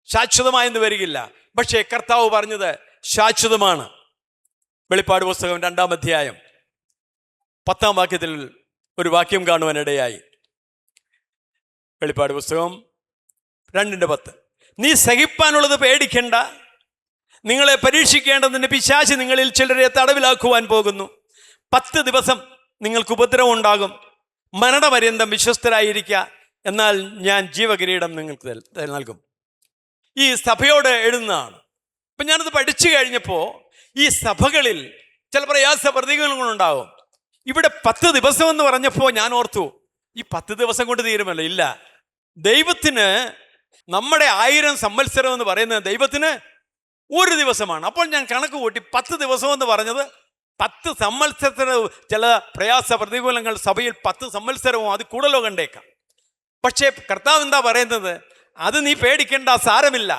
ശാശ്വതമായെന്ന് വരികില്ല. പക്ഷേ കർത്താവ് പറഞ്ഞത് ശാശ്വതമാണ്. വെളിപ്പാട് പുസ്തകം 2-ാം അധ്യായം 10-ാം വാക്യത്തിൽ ഒരു വാക്യം കാണുവാനിടയായി. വെളിപ്പാട് പുസ്തകം 2:10. നീ സഹിപ്പാനുള്ളത് പേടിക്കണ്ട, നിങ്ങളെ പരീക്ഷിക്കേണ്ടതിന് പിശാച് നിങ്ങളിൽ ചിലരെ തടവിലാക്കുവാൻ പോകുന്നു. 10 ദിവസം നിങ്ങൾക്ക് ഉപദ്രവം ഉണ്ടാകും. മരണപര്യന്തം വിശ്വസ്തരായിരിക്കുക, എന്നാൽ ഞാൻ ജീവകിരീടം നിങ്ങൾക്ക് നൽകും. ഈ സഭയോട് എഴുതുന്നതാണ്. അപ്പം ഞാനത് പഠിച്ചു കഴിഞ്ഞപ്പോൾ ഈ സഭകളിൽ ചില പ്രയാസ പ്രതികൂലങ്ങളുണ്ടാകും. ഇവിടെ 10 ദിവസം എന്ന് പറഞ്ഞപ്പോൾ ഞാൻ ഓർത്തു, ഈ 10 ദിവസം കൊണ്ട് തീരുമല്ലോ? ഇല്ല, ദൈവത്തിന് നമ്മുടെ 1000 സംവത്സരം എന്ന് പറയുന്നത് ദൈവത്തിന് ഒരു ദിവസമാണ്. അപ്പോൾ ഞാൻ കണക്ക് കൂട്ടി 10 ദിവസം എന്ന് പറഞ്ഞത് 10 സംവത്സരവും. ചില പ്രയാസ പ്രതികൂലങ്ങൾ സഭയിൽ 10 സംവത്സരവും അത് കൂടുതലോ കണ്ടേക്കാം. പക്ഷേ കർത്താവ് എന്താ പറയുന്നത്? അത് നീ പേടിക്കേണ്ട, സാരമില്ല,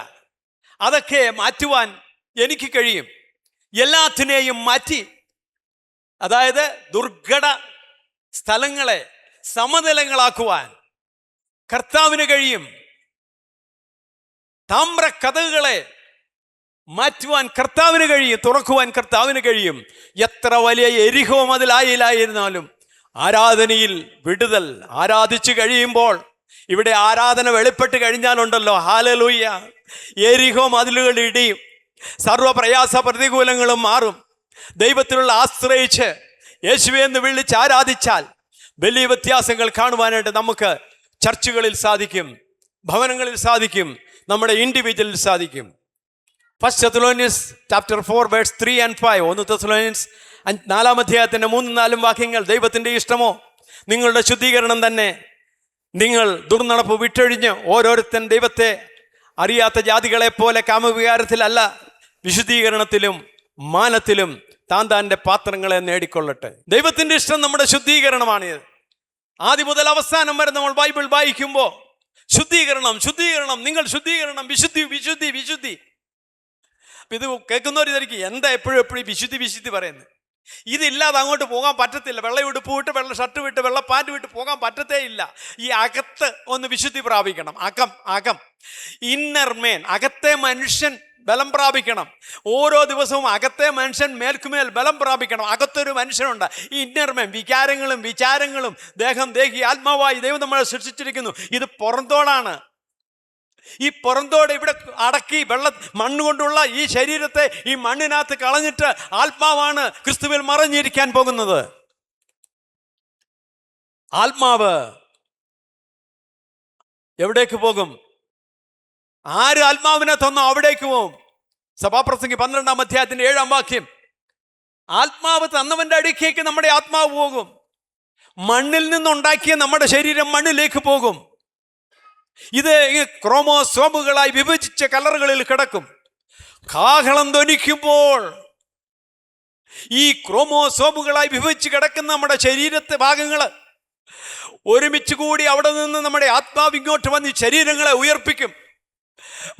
അതൊക്കെ മാറ്റുവാൻ എനിക്ക് കഴിയും. എല്ലാത്തിനെയും മാറ്റി, അതായത് ദുർഘട സ്ഥലങ്ങളെ സമതലങ്ങളാക്കുവാൻ കർത്താവിന് കഴിയും. താമ്ര കതകുകളെ മാറ്റുവാൻ കർത്താവിന് കഴിയും, തുറക്കുവാൻ കർത്താവിന് കഴിയും. എത്ര വലിയ എരിഹോ മതിലായിരുന്നാലും ആരാധനയിൽ വിടുതൽ. ആരാധിച്ചു കഴിയുമ്പോൾ, ഇവിടെ ആരാധന വെളിപ്പെട്ട് കഴിഞ്ഞാലുണ്ടല്ലോ, ഹല്ലേലൂയ, എരിഹോ മതിലുകൾ ഇടിയും, സർവപ്രയാസ പ്രതികൂലങ്ങളും മാറും. ദൈവത്തിലുള്ള ആശ്രയിച്ച് യേശുവേ എന്ന് വിളിച്ച് ആരാധിച്ചാൽ വലിയ വ്യത്യാസങ്ങൾ കാണുവാനായിട്ട് നമുക്ക് ചർച്ചുകളിൽ സാധിക്കും, ഭവനങ്ങളിൽ സാധിക്കും, നമ്മുടെ ഇൻഡിവിജ്വലിൽ സാധിക്കും. 1 Thessalonians chapter 4 verse 3 and 5. 1 Thessalonians 4-ാം അധ്യായത്തിൻ്റെ 3-4 വാക്യങ്ങൾ. ദൈവത്തിൻ്റെ ഇഷ്ടമോ നിങ്ങളുടെ ശുദ്ധീകരണം തന്നെ. നിങ്ങൾ ദുർനടപ്പ് വിട്ടൊഴിഞ്ഞ് ഓരോരുത്തൻ ദൈവത്തെ അറിയാത്ത ജാതികളെ പോലെ കാമവികാരത്തിലല്ല, വിശുദ്ധീകരണത്തിലും മാനത്തിലും താൻ്റെ പാത്രങ്ങളെ നേടിക്കൊള്ളട്ടെ. ദൈവത്തിൻ്റെ ഇഷ്ടം നമ്മുടെ ശുദ്ധീകരണമാണിത്. ആദ്യം മുതൽ അവസാനം വരെ നമ്മൾ ബൈബിൾ വായിക്കുമ്പോൾ ശുദ്ധീകരണം, ശുദ്ധീകരണം, നിങ്ങൾ ശുദ്ധീകരണം, വിശുദ്ധി, വിശുദ്ധി, വിശുദ്ധി. ഇത് കേൾക്കുന്നവർ ഇതായിരിക്കും, എന്താ എപ്പോഴും വിശുദ്ധി വിശുദ്ധി പറയുന്നത്? ഇതില്ലാതെ അങ്ങോട്ട് പോകാൻ പറ്റത്തില്ല. വെള്ള ഉടുപ്പ് വിട്ട്, വെള്ള ഷർട്ട് വിട്ട്, വെള്ള പാൻറ് വിട്ട് പോകാൻ പറ്റത്തേ ഇല്ല. ഈ അകത്ത് ഒന്ന് വിശുദ്ധി പ്രാപിക്കണം. അകം ഇന്നർ മേൻ, അകത്തെ മനുഷ്യൻ ബലം പ്രാപിക്കണം. ഓരോ ദിവസവും അകത്തെ മനുഷ്യൻ മേൽക്കുമേൽ ബലം പ്രാപിക്കണം. അകത്തൊരു മനുഷ്യനുണ്ട്. ഈ ഇന്നർമേൻ, വികാരങ്ങളും വിചാരങ്ങളും, ദേഹം, ദേഹി, ആത്മാവായി ദൈവം നമ്മളെ സൃഷ്ടിച്ചിരിക്കുന്നു. ഇത് പുറന്തോടാണ്. ഈ പുറന്തോട് ഇവിടെ അടക്കി മണ്ണുകൊണ്ടുള്ള ഈ ശരീരത്തെ ഈ മണ്ണിനകത്ത് കളഞ്ഞിട്ട് ആത്മാവാണ് ക്രിസ്തുവിൽ മറഞ്ഞിരിക്കാൻ പോകുന്നത്. ആത്മാവ് എവിടേക്ക് പോകും? ആര് ആത്മാവിനെ തന്നോ അവിടേക്ക് പോകും. സഭാപ്രസംഗി 12-ാം അധ്യായത്തിന്റെ 7-ാം വാക്യം. ആത്മാവ് തന്നവന്റെ അടുക്കേക്ക് നമ്മുടെ ആത്മാവ് പോകും. മണ്ണിൽ നിന്നുണ്ടാക്കിയ നമ്മുടെ ശരീരം മണ്ണിലേക്ക് പോകും. ഇത് ക്രോമോസോമുകളായി വിഭജിച്ച കലറുകളിൽ കിടക്കും. കാഹളം ധ്വനിക്കുമ്പോൾ ഈ ക്രോമോസോമുകളായി വിഭജിച്ച് കിടക്കുന്ന നമ്മുടെ ശരീരത്തെ ഭാഗങ്ങൾ ഒരുമിച്ച് കൂടി അവിടെ നിന്ന് നമ്മുടെ ആത്മാവ് ഇങ്ങോട്ട് വന്ന് ശരീരങ്ങളെ ഉയർപ്പിക്കും.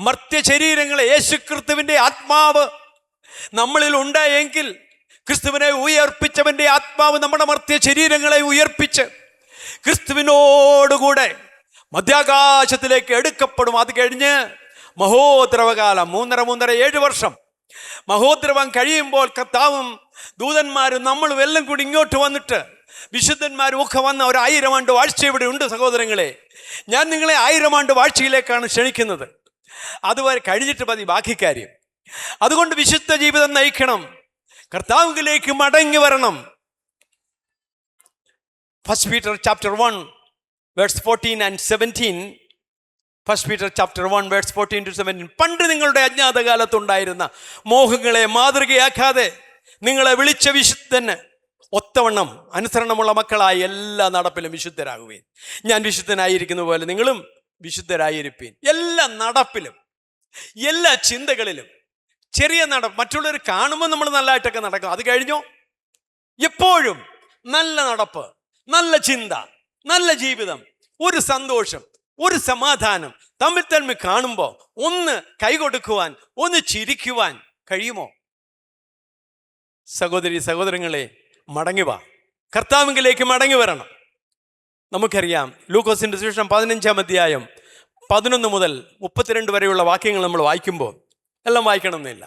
മർത്യ ശരീരങ്ങളെ യേശുക്രിസ്തുവിൻ്റെ ആത്മാവ് നമ്മളിൽ ഉണ്ടായെങ്കിൽ, ക്രിസ്തുവിനെ ഉയർപ്പിച്ചവൻ്റെ ആത്മാവ് നമ്മുടെ മർത്യ ശരീരങ്ങളെ ഉയർപ്പിച്ച് ക്രിസ്തുവിനോടുകൂടെ മധ്യാകാശത്തിലേക്ക് എടുക്കപ്പെടും. അത് കഴിഞ്ഞ് മഹോദ്രവകാലം 3.5-7 വർഷം മഹോദ്രവം കഴിയുമ്പോൾ കർത്താവും ദൂതന്മാരും നമ്മളും എല്ലാം കൂടി ഇങ്ങോട്ട് വന്നിട്ട് വിശുദ്ധന്മാരും ഒക്കെ വന്ന ഒരു 1000 ആണ്ട് വാഴ്ച ഇവിടെ ഉണ്ട്. സഹോദരങ്ങളെ, ഞാൻ നിങ്ങളെ 1000 ആണ്ട് വാഴ്ചയിലേക്കാണ് ക്ഷണിക്കുന്നത്. അതുവരെ കഴിഞ്ഞിട്ട് മതി ബാക്കി കാര്യം. അതുകൊണ്ട് വിശുദ്ധ ജീവിതം നയിക്കണം, കർത്താവിലേക്ക് മടങ്ങി വരണം. 1 Peter chapter 1 verse 14 and 17. 1 Peter chapter 1 verse 14 to 17. പണ്ട് നിങ്ങളുടെ അജ്ഞാതകാലത്തുണ്ടായിരുന്ന മോഹങ്ങളെ മാതൃകയാക്കാതെ നിങ്ങളെ വിളിച്ച വിശുദ്ധന് ഒത്തവണ്ണം അനുസരണമുള്ള മക്കളായി എല്ലാ നടപ്പിലും വിശുദ്ധരാകുകയും ഞാൻ വിശുദ്ധനായിരിക്കുന്ന പോലെ നിങ്ങളും വിശുദ്ധരായിരിപ്പീൻ. എല്ലാ നടപ്പിലും, എല്ലാ ചിന്തകളിലും. ചെറിയ നടപ്പ്, മറ്റുള്ളവർ കാണുമ്പോൾ നമ്മൾ നല്ലതായിട്ടൊക്കെ നടക്കും. അത് കഴിഞ്ഞോ എപ്പോഴും നല്ല നടപ്പ്, നല്ല ചിന്ത, നല്ല ജീവിതം, ഒരു സന്തോഷം, ഒരു സമാധാനം. തമ്മിൽ കാണുമ്പോൾ ഒന്ന് കൈകൊടുക്കുവാൻ, ഒന്ന് ചിരിക്കുവാൻ കഴിയുമോ? സഹോദരി സഹോദരങ്ങളെ, മടങ്ങി വാ, കർത്താവിലേക്ക് മടങ്ങി വരണം. നമുക്കറിയാം ലൂക്കോസിൻ്റെ സുവിശേഷം 15-ാം അധ്യായം 11 മുതൽ 32 വരെയുള്ള വാക്യങ്ങൾ നമ്മൾ വായിക്കുമ്പോൾ എല്ലാം വായിക്കണമെന്നില്ല.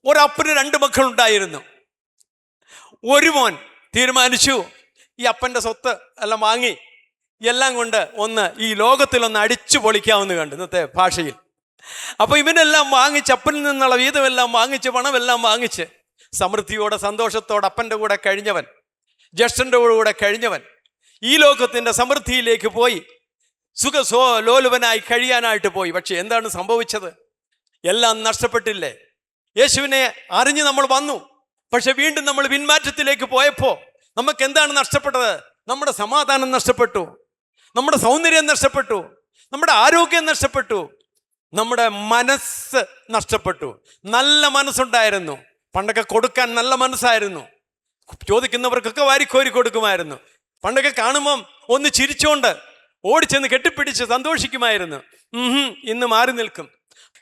ഒരപ്പന് 2 മക്കളുണ്ടായിരുന്നു. ഒരു മോൻ തീരുമാനിച്ചു ഈ അപ്പൻ്റെ സ്വത്ത് എല്ലാം വാങ്ങി എല്ലാം കൊണ്ട് ഈ ലോകത്തിലൊന്ന് അടിച്ചു പൊളിക്കാമെന്ന് കണ്ടു ഇന്നത്തെ ഭാഷയിൽ. അപ്പോൾ ഇവനെല്ലാം വാങ്ങിച്ച്, അപ്പനിൽ നിന്നുള്ള വീതമെല്ലാം വാങ്ങിച്ച്, പണമെല്ലാം വാങ്ങിച്ച് സമൃദ്ധിയോടെ സന്തോഷത്തോടെ അപ്പൻ്റെ കൂടെ കഴിഞ്ഞവൻ, ജ്യേഷ്ഠൻ്റെ കൂടെ കഴിഞ്ഞവൻ ഈ ലോകത്തിൻ്റെ സമൃദ്ധിയിലേക്ക് പോയി ലോലുവനായി കഴിയാനായിട്ട് പോയി. പക്ഷെ എന്താണ് സംഭവിച്ചത്? എല്ലാം നഷ്ടപ്പെട്ടില്ലേ? യേശുവിനെ അറിഞ്ഞ് നമ്മൾ വന്നു, പക്ഷെ വീണ്ടും നമ്മൾ പിന്മാറ്റത്തിലേക്ക് പോയപ്പോൾ നമുക്ക് എന്താണ് നഷ്ടപ്പെട്ടത്? നമ്മുടെ സമാധാനം നഷ്ടപ്പെട്ടു, നമ്മുടെ സൗന്ദര്യം നഷ്ടപ്പെട്ടു, നമ്മുടെ ആരോഗ്യം നഷ്ടപ്പെട്ടു, നമ്മുടെ മനസ്സ് നഷ്ടപ്പെട്ടു. നല്ല മനസ്സുണ്ടായിരുന്നു, പണ്ടൊക്കെ കൊടുക്കാൻ നല്ല മനസ്സായിരുന്നു, ചോദിക്കുന്നവർക്കൊക്കെ വാരിക്കോരി കൊടുക്കുമായിരുന്നു. പണ്ടൊക്കെ കാണുമ്പം ഒന്ന് ചിരിച്ചുകൊണ്ട് ഓടിച്ചെന്ന് കെട്ടിപ്പിടിച്ച് സന്തോഷിക്കുമായിരുന്നു. ഇന്ന് മാറി നിൽക്കും.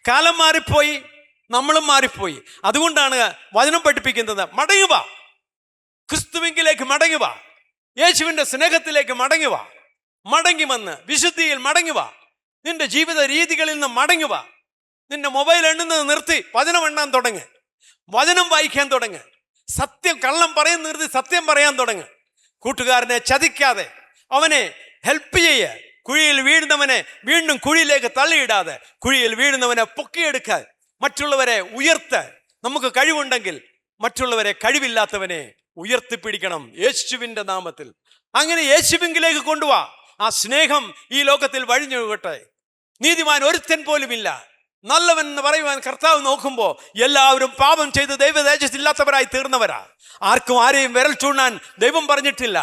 കാലം മാറിപ്പോയി, നമ്മളും മാറിപ്പോയി. അതുകൊണ്ടാണ് വചനം പഠിപ്പിക്കുന്നത്, മടങ്ങുക, ക്രിസ്തുവിലേക്ക് മടങ്ങുക, യേശുവിൻ്റെ സ്നേഹത്തിലേക്ക് മടങ്ങുക, മടങ്ങി വന്ന് വിശുദ്ധിയിൽ മടങ്ങുക, നിന്റെ ജീവിത രീതികളിൽ നിന്ന് മടങ്ങുക, നിന്റെ മൊബൈൽ എണ്ണുന്നത് നിർത്തി വചനം എണ്ണാൻ തുടങ്ങ്, വചനം വായിക്കാൻ തുടങ്ങ്, സത്യം കള്ളം പറയുന്ന നിർത്തി സത്യം പറയാൻ തുടങ്ങ്, കൂട്ടുകാരനെ ചതിക്കാതെ അവനെ ഹെൽപ്പ് ചെയ്യ, കുഴിയിൽ വീഴുന്നവനെ വീണ്ടും കുഴിയിലേക്ക് തള്ളിയിടാതെ കുഴിയിൽ വീഴുന്നവനെ പൊക്കിയെടുക്കാൻ, മറ്റുള്ളവരെ ഉയർത്ത്. നമുക്ക് കഴിവുണ്ടെങ്കിൽ മറ്റുള്ളവരെ കഴിവില്ലാത്തവനെ ഉയർത്തിപ്പിടിക്കണം യേശുവിൻ്റെ നാമത്തിൽ. അങ്ങനെ യേശുവിലേക്ക് കൊണ്ടുപോവാ. ആ സ്നേഹം ഈ ലോകത്തിൽ വഴിഞ്ഞൊഴുകട്ടെ. നീതിമാൻ ഒരുത്തൻ പോലുമില്ല, നല്ലവൻ എന്ന് പറയുവാൻ കർത്താവ് നോക്കുമ്പോൾ എല്ലാവരും പാപം ചെയ്ത് ദൈവ തേജസ്സില്ലാത്തവരായി തീർന്നവരാ. ആർക്കും ആരെയും വിരൽ ചൂണ്ടാൻ ദൈവം പറഞ്ഞിട്ടില്ല.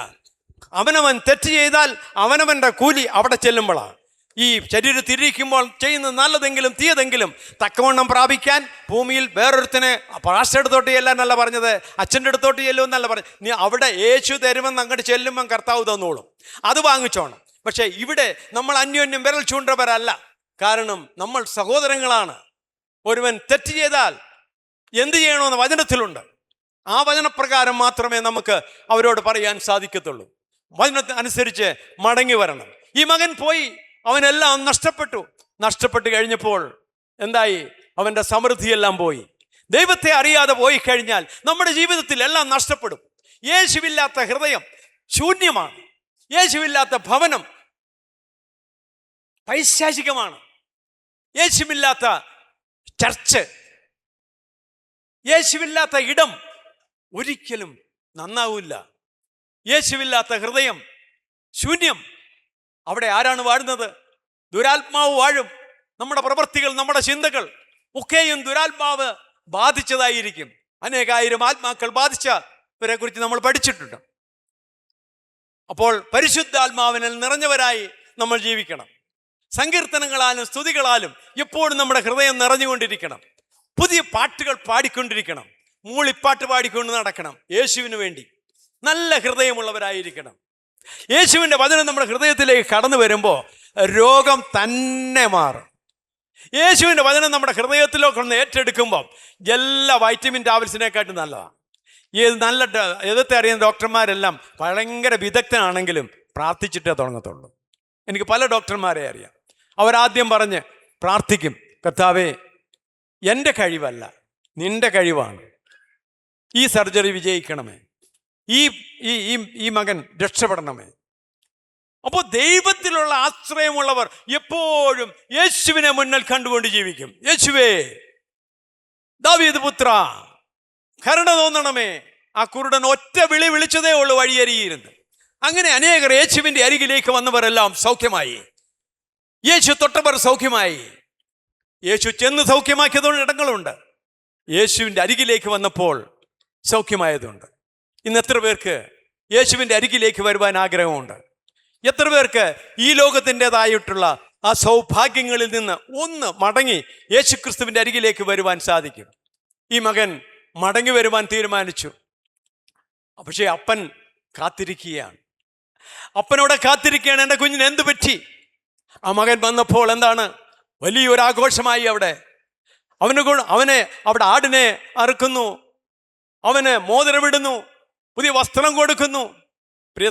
അവനവൻ തെറ്റ് ചെയ്താൽ അവനവൻ്റെ കൂലി അവിടെ ചെല്ലുമ്പോഴാണ്. ഈ ശരീരത്തിരിക്കുമ്പോൾ ചെയ്യുന്നത് നല്ലതെങ്കിലും തീയതെങ്കിലും തക്കവണ്ണം പ്രാപിക്കാൻ ഭൂമിയിൽ വേറൊരുത്തനെ പാസ്റ്റർ അടുത്തോട്ട് ചെല്ലാനല്ല പറഞ്ഞത്, അച്ഛൻ്റെ അടുത്തോട്ട് ചെല്ലുമെന്നല്ല പറഞ്ഞത്. നീ അവിടെ യേശു തരുമെന്ന് അങ്ങോട്ട് ചെല്ലുമ്പം കർത്താവ് തന്നോളും, അത് വാങ്ങിച്ചോണം. പക്ഷേ ഇവിടെ നമ്മൾ അന്യോന്യം വിരൽ ചൂണ്ടവരല്ല. കാരണം നമ്മൾ സഹോദരങ്ങളാണ്. ഒരുവൻ തെറ്റ് ചെയ്താൽ എന്ത് ചെയ്യണമെന്ന് വചനത്തിലുണ്ട്. ആ വചനപ്രകാരം മാത്രമേ നമുക്ക് അവരോട് പറയാൻ സാധിക്കത്തുള്ളൂ. വചനത്തിന് അനുസരിച്ച് മടങ്ങി വരണം. ഈ മകൻ പോയി, അവനെല്ലാം നഷ്ടപ്പെട്ടു കഴിഞ്ഞപ്പോൾ എന്തായി? അവൻ്റെ സമൃദ്ധിയെല്ലാം പോയി. ദൈവത്തെ അറിയാതെ പോയി കഴിഞ്ഞാൽ നമ്മുടെ ജീവിതത്തിൽ എല്ലാം നഷ്ടപ്പെടും. യേശുവില്ലാത്ത ഹൃദയം ശൂന്യമാണ്. യേശുവില്ലാത്ത ഭവനം പൈശാചികമാണ്. യേശുവില്ലാത്ത ചർച്ച്, യേശുവില്ലാത്ത ഇടം ഒരിക്കലും നന്നാവില്ല. യേശുവില്ലാത്ത ഹൃദയം ശൂന്യം. അവിടെ ആരാണ് വാഴുന്നത്? ദുരാത്മാവ് വാഴും. നമ്മുടെ പ്രവൃത്തികൾ, നമ്മുടെ ചിന്തകൾ ഒക്കെയും ദുരാത്മാവ് ബാധിച്ചതായിരിക്കും. അനേകായിരം ആത്മാക്കൾ ബാധിച്ചവരെ കുറിച്ച് നമ്മൾ പഠിച്ചിട്ടുണ്ട്. അപ്പോൾ പരിശുദ്ധാത്മാവിനാൽ നിറഞ്ഞവരായി നമ്മൾ ജീവിക്കണം. സങ്കീർത്തനങ്ങളാലും സ്തുതികളാലും എപ്പോഴും നമ്മുടെ ഹൃദയം നിറഞ്ഞുകൊണ്ടിരിക്കണം. പുതിയ പാട്ടുകൾ പാടിക്കൊണ്ടിരിക്കണം. മൂളിപ്പാട്ട് പാടിക്കൊണ്ട് നടക്കണം. യേശുവിന് വേണ്ടി നല്ല ഹൃദയമുള്ളവരായിരിക്കണം. യേശുവിൻ്റെ വചനം നമ്മുടെ ഹൃദയത്തിലേക്ക് കടന്നു വരുമ്പോൾ രോഗം തന്നെ മാറും. യേശുവിൻ്റെ വചനം നമ്മുടെ ഹൃദയത്തിലൊക്കെ ഒന്ന് ഏറ്റെടുക്കുമ്പോൾ എല്ലാ വൈറ്റമിൻ ടാബ്ലറ്റ്സിനെക്കാട്ടും നല്ലതാണ്. എതിർത്തെ അറിയുന്ന ഡോക്ടർമാരെല്ലാം ഭയങ്കര വിദഗ്ധനാണെങ്കിലും പ്രാർത്ഥിച്ചിട്ടേ തുടങ്ങത്തുള്ളൂ. എനിക്ക് പല ഡോക്ടർമാരെ അറിയാം. അവരാദ്യം പറഞ്ഞ് പ്രാർത്ഥിക്കും, കർത്താവേ എൻ്റെ കഴിവല്ല, നിൻ്റെ കഴിവാണ്, ഈ സർജറി വിജയിക്കണമേ, ഈ മകൻ രക്ഷപ്പെടണമേ. അപ്പോൾ ദൈവത്തിലുള്ള ആശ്രയമുള്ളവർ എപ്പോഴും യേശുവിനെ മുന്നിൽ കണ്ടുകൊണ്ട് ജീവിക്കും. യേശുവേ, ദാവീദ് പുത്ര, കരുണ തോന്നണമേ. ആ കുരുടൻ ഒറ്റ വിളി വിളിച്ചതേ ഉള്ളൂ വഴിയരികിരുന്ന്. അങ്ങനെ അനേകർ യേശുവിൻ്റെ അരികിലേക്ക് വന്നവരെല്ലാം സൗഖ്യമായി. യേശു തൊട്ടവർ സൗഖ്യമായി. യേശു ചെന്ന് സൗഖ്യമാക്കിയതുകൊണ്ട് ഇടങ്ങളുണ്ട്. യേശുവിൻ്റെ അരികിലേക്ക് വന്നപ്പോൾ സൗഖ്യമായതുണ്ട്. ഇന്ന് എത്ര പേർക്ക് യേശുവിൻ്റെ അരികിലേക്ക് വരുവാൻ ആഗ്രഹമുണ്ട്? എത്ര പേർക്ക് ഈ ലോകത്തിൻ്റെതായിട്ടുള്ള ആ സൗഭാഗ്യങ്ങളിൽ നിന്ന് ഒന്ന് മടങ്ങി യേശുക്രിസ്തുവിൻ്റെ അരികിലേക്ക് വരുവാൻ സാധിക്കും? ഈ മകൻ മടങ്ങി വരുവാൻ തീരുമാനിച്ചു. പക്ഷേ അപ്പൻ കാത്തിരിക്കുകയാണ്. അപ്പനോടെ കാത്തിരിക്കുകയാണ്. എൻ്റെ കുഞ്ഞിന് എന്ത് പറ്റി? ആ മകൻ വന്നപ്പോൾ എന്താണ്? വലിയൊരാഘോഷമായി. അവനെ അവിടെ ആടിനെ അറുക്കുന്നു, അവന് മോതിരമിടുന്നു, പുതിയ വസ്ത്രം കൊടുക്കുന്നു. പ്രിയ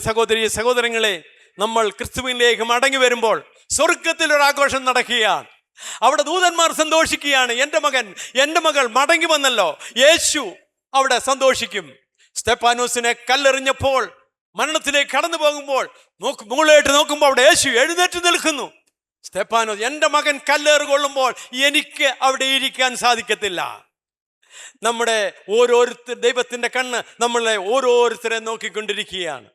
സഹോദരങ്ങളെ, നമ്മൾ ക്രിസ്തുവിലേക്ക് മടങ്ങി വരുമ്പോൾ സ്വർഗത്തിൽ ഒരു ആഘോഷം നടക്കുകയാണ്. അവിടെ ദൂതന്മാർ സന്തോഷിക്കുകയാണ്. എൻ്റെ മകൾ മടങ്ങി വന്നല്ലോ. യേശു അവിടെ സന്തോഷിക്കും. സ്തെഫാനോസിനെ കല്ലെറിഞ്ഞപ്പോൾ മരണത്തിലേക്ക് കടന്നു പോകുമ്പോൾ മുകളിലോട്ട് നോക്കുമ്പോൾ അവിടെ യേശു എഴുന്നേറ്റ് നിൽക്കുന്നു. സ്തെഫാനോസ്, എൻ്റെ മകൻ കല്ലേറ് കൊള്ളുമ്പോൾ എനിക്ക് അവിടെ ഇരിക്കാൻ സാധിക്കത്തില്ല. നമ്മുടെ ദൈവത്തിൻ്റെ കണ്ണ് നമ്മളെ ഓരോരുത്തരെ നോക്കിക്കൊണ്ടിരിക്കുകയാണ്.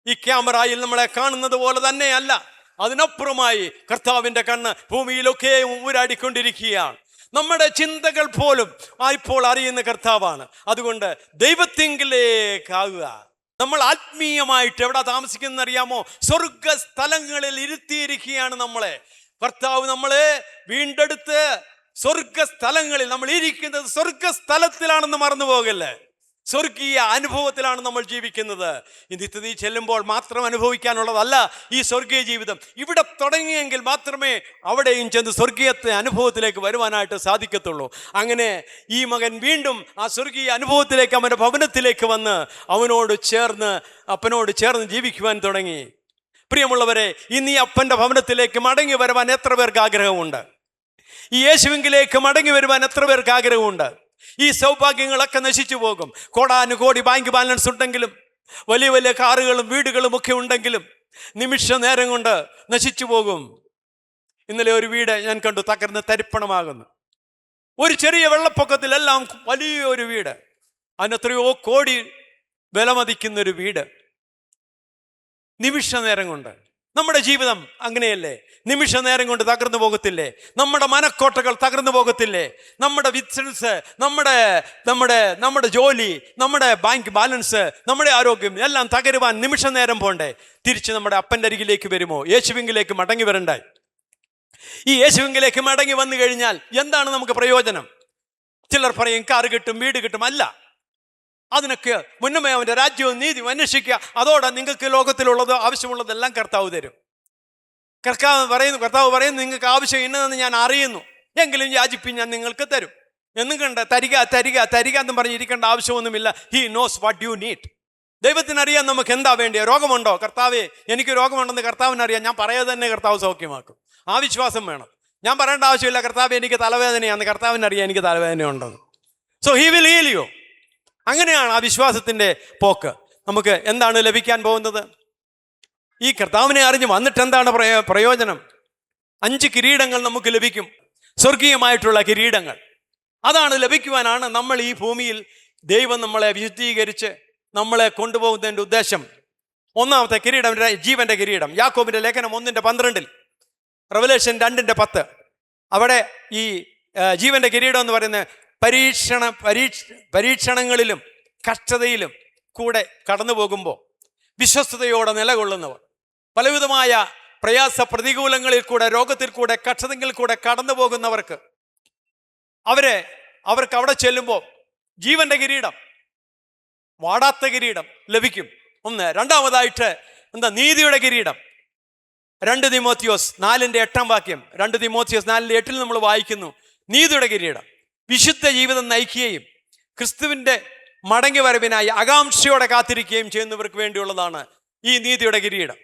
ഈ ക്യാമറയിൽ നമ്മളെ കാണുന്നത് പോലെ തന്നെയല്ല, അതിനപ്പുറമായി കർത്താവിൻ്റെ കണ്ണ് ഭൂമിയിലൊക്കെ ഊരാടിക്കൊണ്ടിരിക്കുകയാണ്. നമ്മുടെ ചിന്തകൾ പോലും ഇപ്പോൾ അറിയുന്ന കർത്താവാണ്. അതുകൊണ്ട് ദൈവത്തിങ്കിലേക്കാകുക. നമ്മൾ ആത്മീയമായിട്ട് എവിടെ താമസിക്കുന്ന അറിയാമോ? സ്വർഗ സ്ഥലങ്ങളിൽ ഇരുത്തിയിരിക്കുകയാണ് നമ്മളെ. കർത്താവ് നമ്മളെ വീണ്ടെടുത്ത് സ്വർഗ സ്ഥലങ്ങളിൽ, നമ്മൾ ഇരിക്കുന്നത് സ്വർഗ സ്ഥലത്തിലാണെന്ന് മറന്നു പോകല്ലേ. സ്വർഗീയ അനുഭവത്തിലാണ് നമ്മൾ ജീവിക്കുന്നത്. ഈ നിത്യതയിൽ ചെല്ലുമ്പോൾ മാത്രം അനുഭവിക്കാനുള്ളതല്ല ഈ സ്വർഗീയ ജീവിതം. ഇവിടെ തുടങ്ങിയെങ്കിൽ മാത്രമേ അവിടെയും ചെന്ന് സ്വർഗീയത്തെ അനുഭവത്തിലേക്ക് വരുവാനായിട്ട് സാധിക്കത്തുള്ളൂ. അങ്ങനെ ഈ മകൻ വീണ്ടും ആ സ്വർഗീയ അനുഭവത്തിലേക്ക്, അവൻ്റെ ഭവനത്തിലേക്ക് വന്ന് അപ്പനോട് ചേർന്ന് ജീവിക്കുവാൻ തുടങ്ങി. പ്രിയമുള്ളവരെ, ഇന്ന് ഈ അപ്പൻ്റെ ഭവനത്തിലേക്ക് മടങ്ങി വരുവാൻ എത്ര പേർക്ക് ആഗ്രഹമുണ്ട്? ഈ യേശുവിലേക്ക് മടങ്ങി വരുവാൻ എത്ര പേർക്ക് ആഗ്രഹമുണ്ട്? ഈ സൗഭാഗ്യങ്ങളൊക്കെ നശിച്ചു പോകും. കോടാനുകോടി ബാങ്ക് ബാലൻസ് ഉണ്ടെങ്കിലും, വലിയ വലിയ കാറുകളും വീടുകളും ഒക്കെ ഉണ്ടെങ്കിലും നിമിഷ നേരം കൊണ്ട് നശിച്ചു പോകും. ഇന്നലെ ഒരു വീട് ഞാൻ കണ്ടു, തകർന്ന് തരിപ്പണമാകുന്നു. ഒരു ചെറിയ വെള്ളപ്പൊക്കത്തിലെല്ലാം വലിയൊരു വീട്, അതിനെത്രയോ കോടി വിലമതിക്കുന്നൊരു വീട് നിമിഷ നേരം കൊണ്ട്. നമ്മുടെ ജീവിതം അങ്ങനെയല്ലേ? നിമിഷ നേരം കൊണ്ട് തകർന്നു പോകത്തില്ലേ? നമ്മുടെ മനക്കോട്ടകൾ തകർന്നു പോകത്തില്ലേ? നമ്മുടെ ബിസിനസ്, നമ്മുടെ ജോലി, നമ്മുടെ ബാങ്ക് ബാലൻസ്, നമ്മുടെ ആരോഗ്യം എല്ലാം തകരുവാൻ നിമിഷ നേരം പോണ്ടേ? തിരിച്ച് നമ്മുടെ അപ്പൻ്റെ അരികിലേക്ക് വരുമോ? യേശുവിലേക്ക് മടങ്ങി വരണ്ടേ? ഈ യേശുവിലേക്ക് മടങ്ങി വന്നു കഴിഞ്ഞാൽ എന്താണ് നമുക്ക് പ്രയോജനം? ചിലർ പറയും കാറ് കിട്ടും, വീട് കിട്ടും. അല്ല, അതിനൊക്കെ മുന്നമേ അവൻ്റെ രാജ്യവും നീതിയും അന്വേഷിക്കുക. അതോടെ നിങ്ങൾക്ക് ലോകത്തിലുള്ളത് ആവശ്യമുള്ളതെല്ലാം കർത്താവ് തരും. കർത്താവ് പറയുന്നു നിങ്ങൾക്ക് ആവശ്യം ഇന്നതെന്ന് ഞാൻ അറിയുന്നു, എങ്കിലും യാചിപ്പിൻ, ഞാൻ നിങ്ങൾക്ക് തരും. എന്നും കണ്ട് തരിക എന്ന് പറഞ്ഞിരിക്കേണ്ട ആവശ്യമൊന്നുമില്ല. He knows what you need. ദൈവത്തിനറിയാം നമുക്ക് എന്താ വേണ്ടിയ. രോഗമുണ്ടോ? കർത്താവേ എനിക്ക് രോഗമുണ്ടെന്ന് കർത്താവിനറിയാം. ഞാൻ പറയാതെ തന്നെ കർത്താവ് സൗഖ്യമാക്കും. ആ വിശ്വാസം വേണം. ഞാൻ പറയേണ്ട ആവശ്യമില്ല, കർത്താവ് എനിക്ക് തലവേദനയാണെന്ന് കർത്താവിനറിയാം എനിക്ക് തലവേദനയുണ്ടെന്ന്. So he will heal you. അങ്ങനെയാണ് ആ വിശ്വാസത്തിൻ്റെ പോക്ക്. നമുക്ക് എന്താണ് ലഭിക്കാൻ പോകുന്നത്? ഈ കർത്താവിനെ അറിഞ്ഞ് വന്നിട്ട് എന്താണ് പ്രയോജനം? 5 കിരീടങ്ങൾ നമുക്ക് ലഭിക്കും, സ്വർഗീയമായിട്ടുള്ള കിരീടങ്ങൾ. അതാണ് ലഭിക്കുവാനാണ് നമ്മൾ ഈ ഭൂമിയിൽ ദൈവം നമ്മളെ വിശുദ്ധീകരിച്ച് നമ്മളെ കൊണ്ടുപോകുന്നതിൻ്റെ ഉദ്ദേശം. ഒന്നാമത്തെ കിരീടം ജീവന്റെ കിരീടം. യാക്കോബിന്റെ ലേഖനം 1:12, റെവലേഷൻ 2:10. അവിടെ ഈ ജീവന്റെ കിരീടം എന്ന് പറയുന്നത് പരീക്ഷണങ്ങളിലും കഷ്ടതയിലും കൂടെ കടന്നു പോകുമ്പോൾ വിശ്വസ്തയോടെ നിലകൊള്ളുന്നവർ, പലവിധമായ പ്രയാസ പ്രതികൂലങ്ങളിൽ കൂടെ, രോഗത്തിൽ കൂടെ, കഷ്ടതകളിൽ കൂടെ കടന്നു പോകുന്നവർക്ക് അവർക്ക് അവിടെ ചെല്ലുമ്പോൾ ജീവന്റെ കിരീടം, വാടാത്ത കിരീടം ലഭിക്കും. ഒന്ന്. രണ്ടാമതായിട്ട് നീതിയുടെ കിരീടം. 2 തിമോത്തിയോസ് 4:8 2 തിമോത്തിയോസ് 4:8 നമ്മൾ വായിക്കുന്നു, നീതിയുടെ കിരീടം. വിശുദ്ധ ജീവിതം നയിക്കുകയും ക്രിസ്തുവിൻ്റെ മടങ്ങി വരവിനായി ആകാംക്ഷയോടെ കാത്തിരിക്കുകയും ചെയ്യുന്നവർക്ക് വേണ്ടിയുള്ളതാണ് ഈ നീതിയുടെ കിരീടം.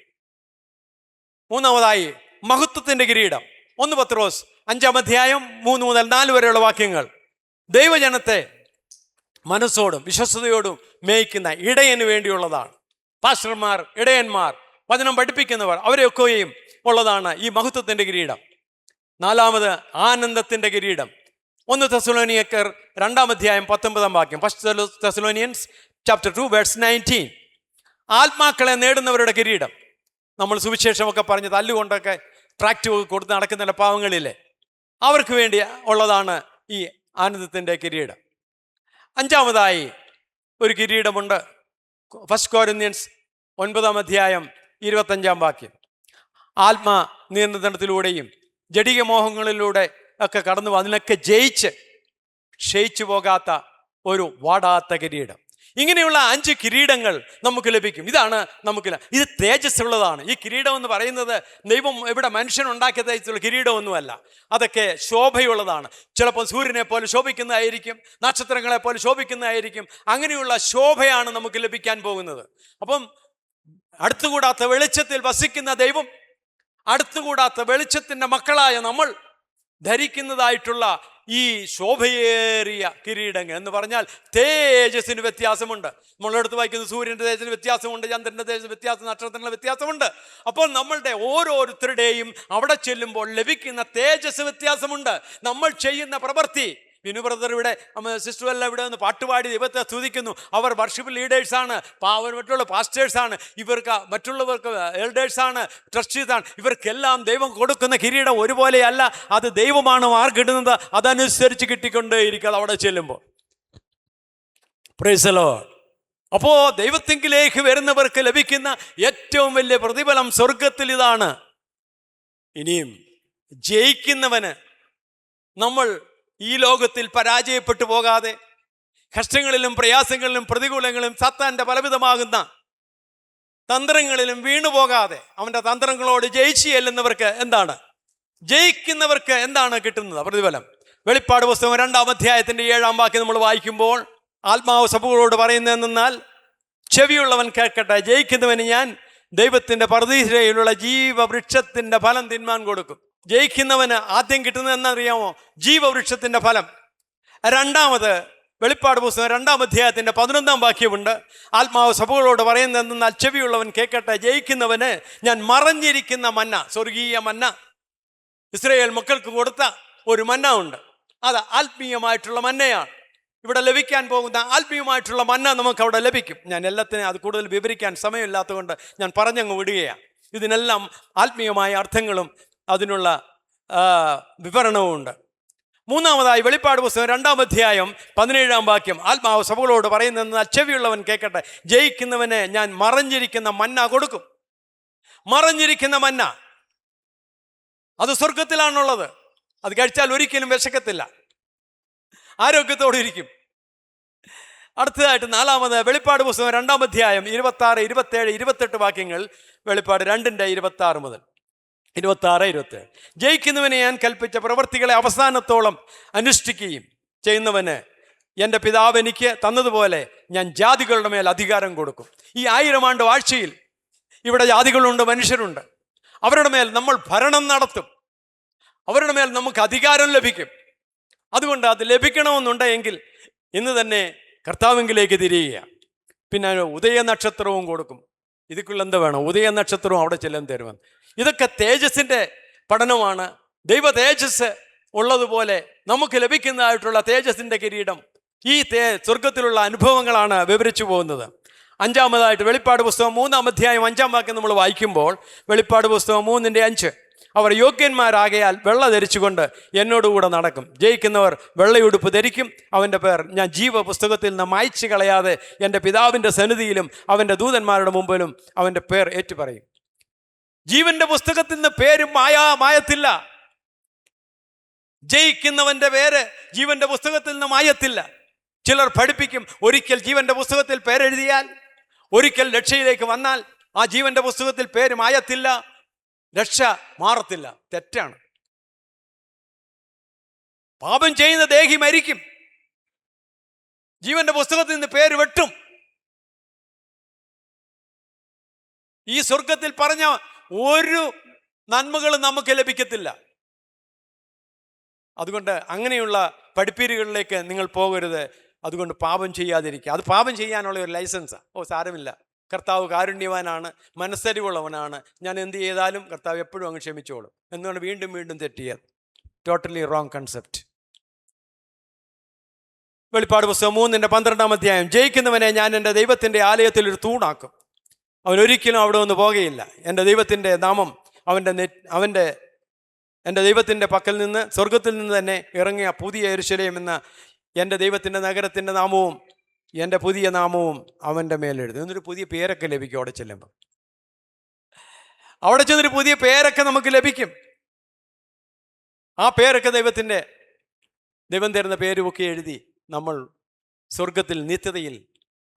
മൂന്നാമതായി മഹത്വത്തിൻ്റെ കിരീടം. 1 പത്രോസ് 5:3 മുതൽ 4 വരെയുള്ള വാക്യങ്ങൾ. ദൈവജനത്തെ മനസ്സോടും വിശ്വസ്തയോടും മേയ്ക്കുന്ന ഇടയന് വേണ്ടിയുള്ളതാണ്. പാസ്റ്റർമാർ, ഇടയന്മാർ, വചനം പഠിപ്പിക്കുന്നവർ, അവരെയൊക്കെയും ഉള്ളതാണ് ഈ മഹത്വത്തിൻ്റെ കിരീടം. 4. ആനന്ദത്തിൻ്റെ കിരീടം. 1 തെസ്സലോനിയർ 2:19 1 തെസ്സലോനിയൻസ് chapter 2:19. ആത്മാക്കളെ നേടുന്നവരുടെ കിരീടം. നമ്മൾ സുവിശേഷമൊക്കെ പറഞ്ഞ് തല്ലുകൊണ്ടൊക്കെ ട്രാക്റ്റ് കൊടുത്ത് നടക്കുന്ന പാവങ്ങളില്ലേ, അവർക്ക് വേണ്ടി ഉള്ളതാണ് ഈ ആനന്ദത്തിൻ്റെ കിരീടം. 5. ഒരു കിരീടമുണ്ട്. 1 കൊരിന്ത്യൻസ് 9:25 ആത്മാ നിയന്ത്രണത്തിലൂടെയും ജഡിക മോഹങ്ങളിലൂടെ ഒക്കെ കടന്നു അതിനൊക്കെ ക്ഷയിച്ചു പോകാത്ത ഒരു വാടാത്ത കിരീടം. ഇങ്ങനെയുള്ള 5 കിരീടങ്ങൾ നമുക്ക് ലഭിക്കും. ഇതാണ് ഇത് തേജസ് ഉള്ളതാണ്. ഈ കിരീടം എന്ന് പറയുന്നത് ദൈവം ഇവിടെ മനുഷ്യനുണ്ടാക്കിയ തേജസ്സുള്ള കിരീടമൊന്നുമല്ല. അതൊക്കെ ശോഭയുള്ളതാണ്. ചിലപ്പോൾ സൂര്യനെ പോലെ ശോഭിക്കുന്നതായിരിക്കും, നക്ഷത്രങ്ങളെ പോലെ ശോഭിക്കുന്നതായിരിക്കും. അങ്ങനെയുള്ള ശോഭയാണ് നമുക്ക് ലഭിക്കാൻ പോകുന്നത്. അപ്പം അടുത്തുകൂടാത്ത വെളിച്ചത്തിൽ വസിക്കുന്ന ദൈവം, അടുത്തുകൂടാത്ത വെളിച്ചത്തിൻ്റെ മക്കളായ നമ്മൾ ധരിക്കുന്നതായിട്ടുള്ള ഈ ശോഭയേറിയ കിരീടങ്ങൾ എന്ന് പറഞ്ഞാൽ തേജസ്സിന് വ്യത്യാസമുണ്ട്. നമ്മളെടുത്ത് വായിക്കുന്ന സൂര്യൻ്റെ തേജസ്സിന് വ്യത്യാസമുണ്ട്, ചന്ദ്രൻ്റെ തേജസ്സിന് വ്യത്യാസം, നക്ഷത്രങ്ങളുടെ വ്യത്യാസമുണ്ട്. അപ്പോൾ നമ്മളുടെ ഓരോരുത്തരുടെയും അവിടെ ചെല്ലുമ്പോൾ ലഭിക്കുന്ന തേജസ് വ്യത്യാസമുണ്ട്. നമ്മൾ ചെയ്യുന്ന പ്രവൃത്തി, വിനു ബ്രദർ ഇവിടെ, സിസ്റ്ററെല്ലാം ഇവിടെ നിന്ന് പാട്ടുപാടി ദൈവത്തെ സ്തുതിക്കുന്നു. അവർ വർഷിപ്പ് ലീഡേഴ്സാണ്, അവർ മറ്റുള്ള പാസ്റ്റേഴ്സാണ്, ഇവർക്ക് മറ്റുള്ളവർക്ക് എൽഡേഴ്സാണ്, ട്രസ്റ്റീസാണ്. ഇവർക്കെല്ലാം ദൈവം കൊടുക്കുന്ന കിരീടം ഒരുപോലെയല്ല. അത് ദൈവമാണ് മാർക്കിടുന്നത്, അതനുസരിച്ച് കിട്ടിക്കൊണ്ടേയിരിക്കും അവിടെ ചെല്ലുമ്പോൾ. Praise the Lord. അപ്പോൾ ദൈവത്തിങ്കിലേക്ക് വരുന്നവർക്ക് ലഭിക്കുന്ന ഏറ്റവും വലിയ പ്രതിഫലം സ്വർഗത്തിൽ ഇതാണ്. ഇനിയും ജയിക്കുന്നവന് നമ്മൾ ഈ ലോകത്തിൽ പരാജയപ്പെട്ടു പോകാതെ, കഷ്ടങ്ങളിലും പ്രയാസങ്ങളിലും പ്രതികൂലങ്ങളിലും സാത്താൻ്റെ പലവിധമാകുന്ന തന്ത്രങ്ങളിലും വീണുപോകാതെ, അവൻ്റെ തന്ത്രങ്ങളോട് ജയിച്ചു ചെല്ലുന്നവർക്ക് എന്താണ്, ജയിക്കുന്നവർക്ക് എന്താണ് കിട്ടുന്നത് പ്രതിഫലം? വെളിപ്പാട് പുസ്തകം 2-ാം അധ്യായത്തിൻ്റെ 7-ാം വാക്യം നമ്മൾ വായിക്കുമ്പോൾ ആത്മാവ് സഭകളോട് പറയുന്നതെന്നാൽ, ചെവിയുള്ളവൻ കേൾക്കട്ടെ, ജയിക്കുന്നവന് ഞാൻ ദൈവത്തിൻ്റെ പർദീസയിലുള്ള ജീവവൃക്ഷത്തിൻ്റെ ഫലം തിന്മാൻ കൊടുക്കും. ജയിക്കുന്നവന് ആദ്യം കിട്ടുന്നത് എന്നറിയാമോ? ജീവവൃക്ഷത്തിൻ്റെ ഫലം. രണ്ടാമത് വെളിപ്പാട് പുസ്തകം 2-ാം അധ്യായത്തിൻ്റെ 11-ാം വാക്യമുണ്ട്. ആത്മാവ് സഭകളോട് പറയുന്നതെന്നാൽ, ചെവിയുള്ളവൻ കേൾക്കട്ടെ, ജയിക്കുന്നവന് ഞാൻ മറഞ്ഞിരിക്കുന്ന മന്ന, സ്വർഗീയ മന്ന, ഇസ്രായേൽ മക്കൾക്ക് കൊടുത്ത ഒരു മന്ന ഉണ്ട്. അത് ആത്മീയമായിട്ടുള്ള മന്നയാണ്. ഇവിടെ ലഭിക്കാൻ പോകുന്ന ആത്മീയമായിട്ടുള്ള മന്ന നമുക്ക് അവിടെ ലഭിക്കും. ഞാൻ എല്ലാത്തിനും അത് കൂടുതൽ വിവരിക്കാൻ സമയമില്ലാത്തതുകൊണ്ട് ഞാൻ പറഞ്ഞങ്ങ് വിടുകയാണ്. ഇതിനെല്ലാം ആത്മീയമായ അർത്ഥങ്ങളും അതിനുള്ള വിവരണവും ഉണ്ട്. മൂന്നാമതായി വെളിപ്പാട് പുസ്തകം 2-ാം അധ്യായം 17-ാം വാക്യം, ആത്മാവ് സഭകളോട് പറയുന്നതെന്നാൽ, ചെവിയുള്ളവൻ കേൾക്കട്ടെ, ജയിക്കുന്നവന് ഞാൻ മറഞ്ഞിരിക്കുന്ന മന്ന കൊടുക്കും. മറഞ്ഞിരിക്കുന്ന മന്ന അത് സ്വർഗത്തിലാണുള്ളത്. അത് കഴിച്ചാൽ ഒരിക്കലും വിശക്കത്തില്ല, ആരോഗ്യത്തോടെ ഇരിക്കും. അടുത്തതായിട്ട് 4-ാമത് വെളിപ്പാട് പുസ്തകം 2-ാം അധ്യായം 26, 27, 28 വാക്യങ്ങൾ. വെളിപ്പാട് 2-ന്റെ 26 മുതൽ 26, 27. ജയിക്കുന്നവനെ ഞാൻ കൽപ്പിച്ച പ്രവൃത്തികളെ അവസാനത്തോളം അനുഷ്ഠിക്കുകയും ചെയ്യുന്നവന് എൻ്റെ പിതാവ് എനിക്ക് തന്നതുപോലെ ഞാൻ ജാതികളുടെ മേൽ അധികാരം കൊടുക്കും. ഈ 1000 ആണ്ട് വാഴ്ചയിൽ ഇവിടെ ജാതികളുണ്ട്, മനുഷ്യരുണ്ട്. അവരുടെ മേൽ നമ്മൾ ഭരണം നടത്തും, അവരുടെ മേൽ നമുക്ക് അധികാരം ലഭിക്കും. അതുകൊണ്ട് അത് ലഭിക്കണമെന്നുണ്ടെങ്കിൽ ഇന്ന് തന്നെ കർത്താവിങ്കിലേക്ക് തിരിയുക. പിന്നെ ഉദയനക്ഷത്രവും കൊടുക്കും. ഇതിക്കുള്ള എന്താ വേണം? ഉദയനക്ഷത്രവും അവിടെ ചെല്ലാൻ തരുമെന്ന്. ഇതൊക്കെ തേജസ്സിൻ്റെ പഠനമാണ്. ദൈവ തേജസ് ഉള്ളതുപോലെ നമുക്ക് ലഭിക്കുന്നതായിട്ടുള്ള തേജസ്സിൻ്റെ കിരീടം, ഈ സ്വർഗത്തിലുള്ള അനുഭവങ്ങളാണ് വിവരിച്ചു പോകുന്നത്. 5-ാമതായിട്ട് വെളിപ്പാട് പുസ്തകം 3-ാം അധ്യായം 5-ാം വാക്യം നമ്മൾ വായിക്കുമ്പോൾ, വെളിപ്പാട് പുസ്തകം 3-ന്റെ 5, അവർ യോഗ്യന്മാരാകയാൽ വെള്ള ധരിച്ചുകൊണ്ട് എന്നോടുകൂടെ നടക്കും. ജയിക്കുന്നവർ വെള്ളയുടുപ്പ് ധരിക്കും. അവൻ്റെ പേർ ഞാൻ ജീവപുസ്തകത്തിൽ നിന്ന് മായ്ച്ചു കളയാതെ എൻ്റെ പിതാവിൻ്റെ സന്നിധിയിലും അവൻ്റെ ദൂതന്മാരുടെ മുമ്പിലും അവൻ്റെ പേർ ഏറ്റുപറയും. ജീവന്റെ പുസ്തകത്തിൽ നിന്ന് പേര് മായത്തില്ല. ജയിക്കുന്നവൻ്റെ പേര് ജീവന്റെ പുസ്തകത്തിൽ നിന്ന് മായത്തില്ല. ചിലർ പഠിപ്പിക്കും, ഒരിക്കൽ ജീവന്റെ പുസ്തകത്തിൽ പേരെഴുതിയാൽ, ഒരിക്കൽ രക്ഷയിലേക്ക് വന്നാൽ ആ ജീവന്റെ പുസ്തകത്തിൽ പേര് മായത്തില്ല, രക്ഷ മാറത്തില്ല. തെറ്റാണ്. പാപം ചെയ്യുന്ന ദേഹി മരിക്കും, ജീവന്റെ പുസ്തകത്തിൽ നിന്ന് പേര് വെട്ടും. ഈ സ്വർഗത്തിൽ പറഞ്ഞ ഒരു നന്മകളും നമുക്ക് ലഭിക്കത്തില്ല. അതുകൊണ്ട് അങ്ങനെയുള്ള പഠിപ്പീരുകളിലേക്ക് നിങ്ങൾ പോകരുത്. അതുകൊണ്ട് പാപം ചെയ്യാതിരിക്കുക. അത് പാപം ചെയ്യാനുള്ള ഒരു ലൈസൻസാണ്. സാരമില്ല, കർത്താവ് കാരുണ്യവാനാണ്, മനസ്സരിവുള്ളവനാണ്, ഞാൻ എന്ത് ചെയ്താലും കർത്താവ് എപ്പോഴും അങ്ങ് ക്ഷമിച്ചോളും എന്നുകൊണ്ട് വീണ്ടും വീണ്ടും തെറ്റിയത്. Totally wrong concept. വെളിപ്പാട് പുസ്തകം 3-ന്റെ 12-ാം അധ്യായം, ജയിക്കുന്നവനെ ഞാൻ എൻ്റെ ദൈവത്തിൻ്റെ ആലയത്തിൽ ഒരു തൂണാക്കും. അവനൊരിക്കലും അവിടെ ഒന്ന് പോകുകയില്ല. എൻ്റെ ദൈവത്തിൻ്റെ നാമം എൻ്റെ ദൈവത്തിൻ്റെ പക്കൽ നിന്ന്, സ്വർഗത്തിൽ നിന്ന് തന്നെ ഇറങ്ങിയ പുതിയ യെരൂശലേം എന്ന എൻ്റെ ദൈവത്തിൻ്റെ നഗരത്തിൻ്റെ നാമവും എൻ്റെ പുതിയ നാമവും അവൻ്റെ മേലെഴുതും. എന്നൊരു പുതിയ പേരൊക്കെ ലഭിക്കും അവിടെ ചെല്ലുമ്പോൾ. അവിടെ ചെന്നൊരു പുതിയ പേരൊക്കെ നമുക്ക് ലഭിക്കും. ആ പേരൊക്കെ ദൈവം തരുന്ന പേരുമൊക്കെ എഴുതി നമ്മൾ സ്വർഗത്തിൽ നിത്യതയിൽ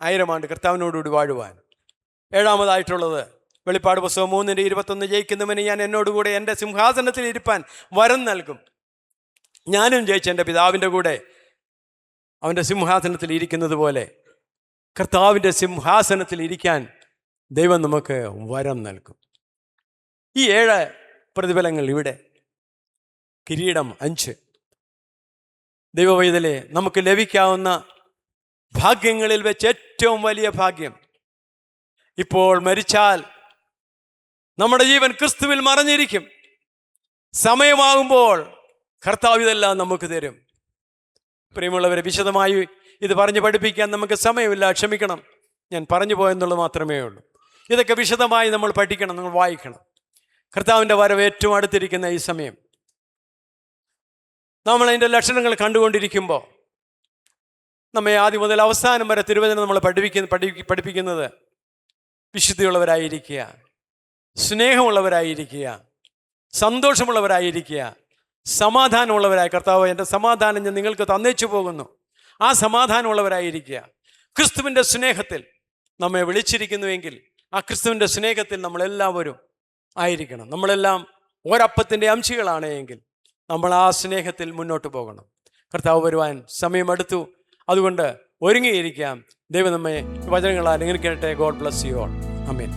1000 ആണ്ട് കർത്താവിനോടുകൂടി വാഴുവാൻ. 7-ാമതായിട്ടുള്ളത് വെളിപ്പാട് പുസ്തകം 3-ന്റെ 21, ജയിക്കുന്നവന് ഞാൻ എന്നോടുകൂടെ എൻ്റെ സിംഹാസനത്തിൽ ഇരിപ്പാൻ വരം നൽകും. ഞാനും ജയിച്ച എൻ്റെ പിതാവിൻ്റെ കൂടെ അവൻ്റെ സിംഹാസനത്തിൽ ഇരിക്കുന്നത് പോലെ കർത്താവിൻ്റെ സിംഹാസനത്തിൽ ഇരിക്കാൻ ദൈവം നമുക്ക് വരം നൽകും. ഈ 7 പ്രതിഫലങ്ങൾ ഇവിടെ, കിരീടം 5. ദൈവവൈതലേ, നമുക്ക് ലഭിക്കാവുന്ന ഭാഗ്യങ്ങളിൽ വെച്ച് ഏറ്റവും വലിയ ഭാഗ്യം, ഇപ്പോൾ മരിച്ചാൽ നമ്മുടെ ജീവൻ ക്രിസ്തുവിൽ മറഞ്ഞിരിക്കും. സമയമാകുമ്പോൾ കർത്താവ് ഇതെല്ലാം നമുക്ക് തരും. പ്രിയമുള്ളവരെ, വിശദമായി ഇത് പറഞ്ഞ് പഠിപ്പിക്കാൻ നമുക്ക് സമയമില്ല, ക്ഷമിക്കണം. ഞാൻ പറഞ്ഞു പോയെന്നുള്ളത് മാത്രമേ ഉള്ളൂ. ഇതൊക്കെ വിശദമായി നമ്മൾ പഠിക്കണം, നമ്മൾ വായിക്കണം. കർത്താവിൻ്റെ വരവ് ഏറ്റവും അടുത്തിരിക്കുന്ന ഈ സമയം നമ്മൾ അതിൻ്റെ ലക്ഷണങ്ങൾ കണ്ടുകൊണ്ടിരിക്കുമ്പോൾ നമ്മെ ആദ്യം മുതൽ അവസാനം വരെ തിരുവചനം നമ്മൾ പഠിപ്പിക്കുന്നത് വിശുദ്ധിയുള്ളവരായിരിക്കുക, സ്നേഹമുള്ളവരായിരിക്കുക, സന്തോഷമുള്ളവരായിരിക്കുക, സമാധാനമുള്ളവരായി. കർത്താവ്, എൻ്റെ സമാധാനം ഞാൻ നിങ്ങൾക്ക് തന്നേച്ചു പോകുന്നു, ആ സമാധാനമുള്ളവരായിരിക്കുക. ക്രിസ്തുവിൻ്റെ സ്നേഹത്തിൽ നമ്മെ വിളിച്ചിരിക്കുന്നുവെങ്കിൽ ആ ക്രിസ്തുവിൻ്റെ സ്നേഹത്തിൽ നമ്മളെല്ലാവരും ആയിരിക്കണം. നമ്മളെല്ലാം ഒരപ്പത്തിൻ്റെ അംശികളാണ് എങ്കിൽ നമ്മൾ ആ സ്നേഹത്തിൽ മുന്നോട്ട് പോകണം. കർത്താവ് വരുവാൻ സമയമെടുത്തു, അതുകൊണ്ട് ഒരുങ്ങിയിരിക്കാം. ദൈവം നമ്മെ വചനങ്ങളാൽ അനുഗ്രഹിക്കട്ടെ. God bless you all. Amen.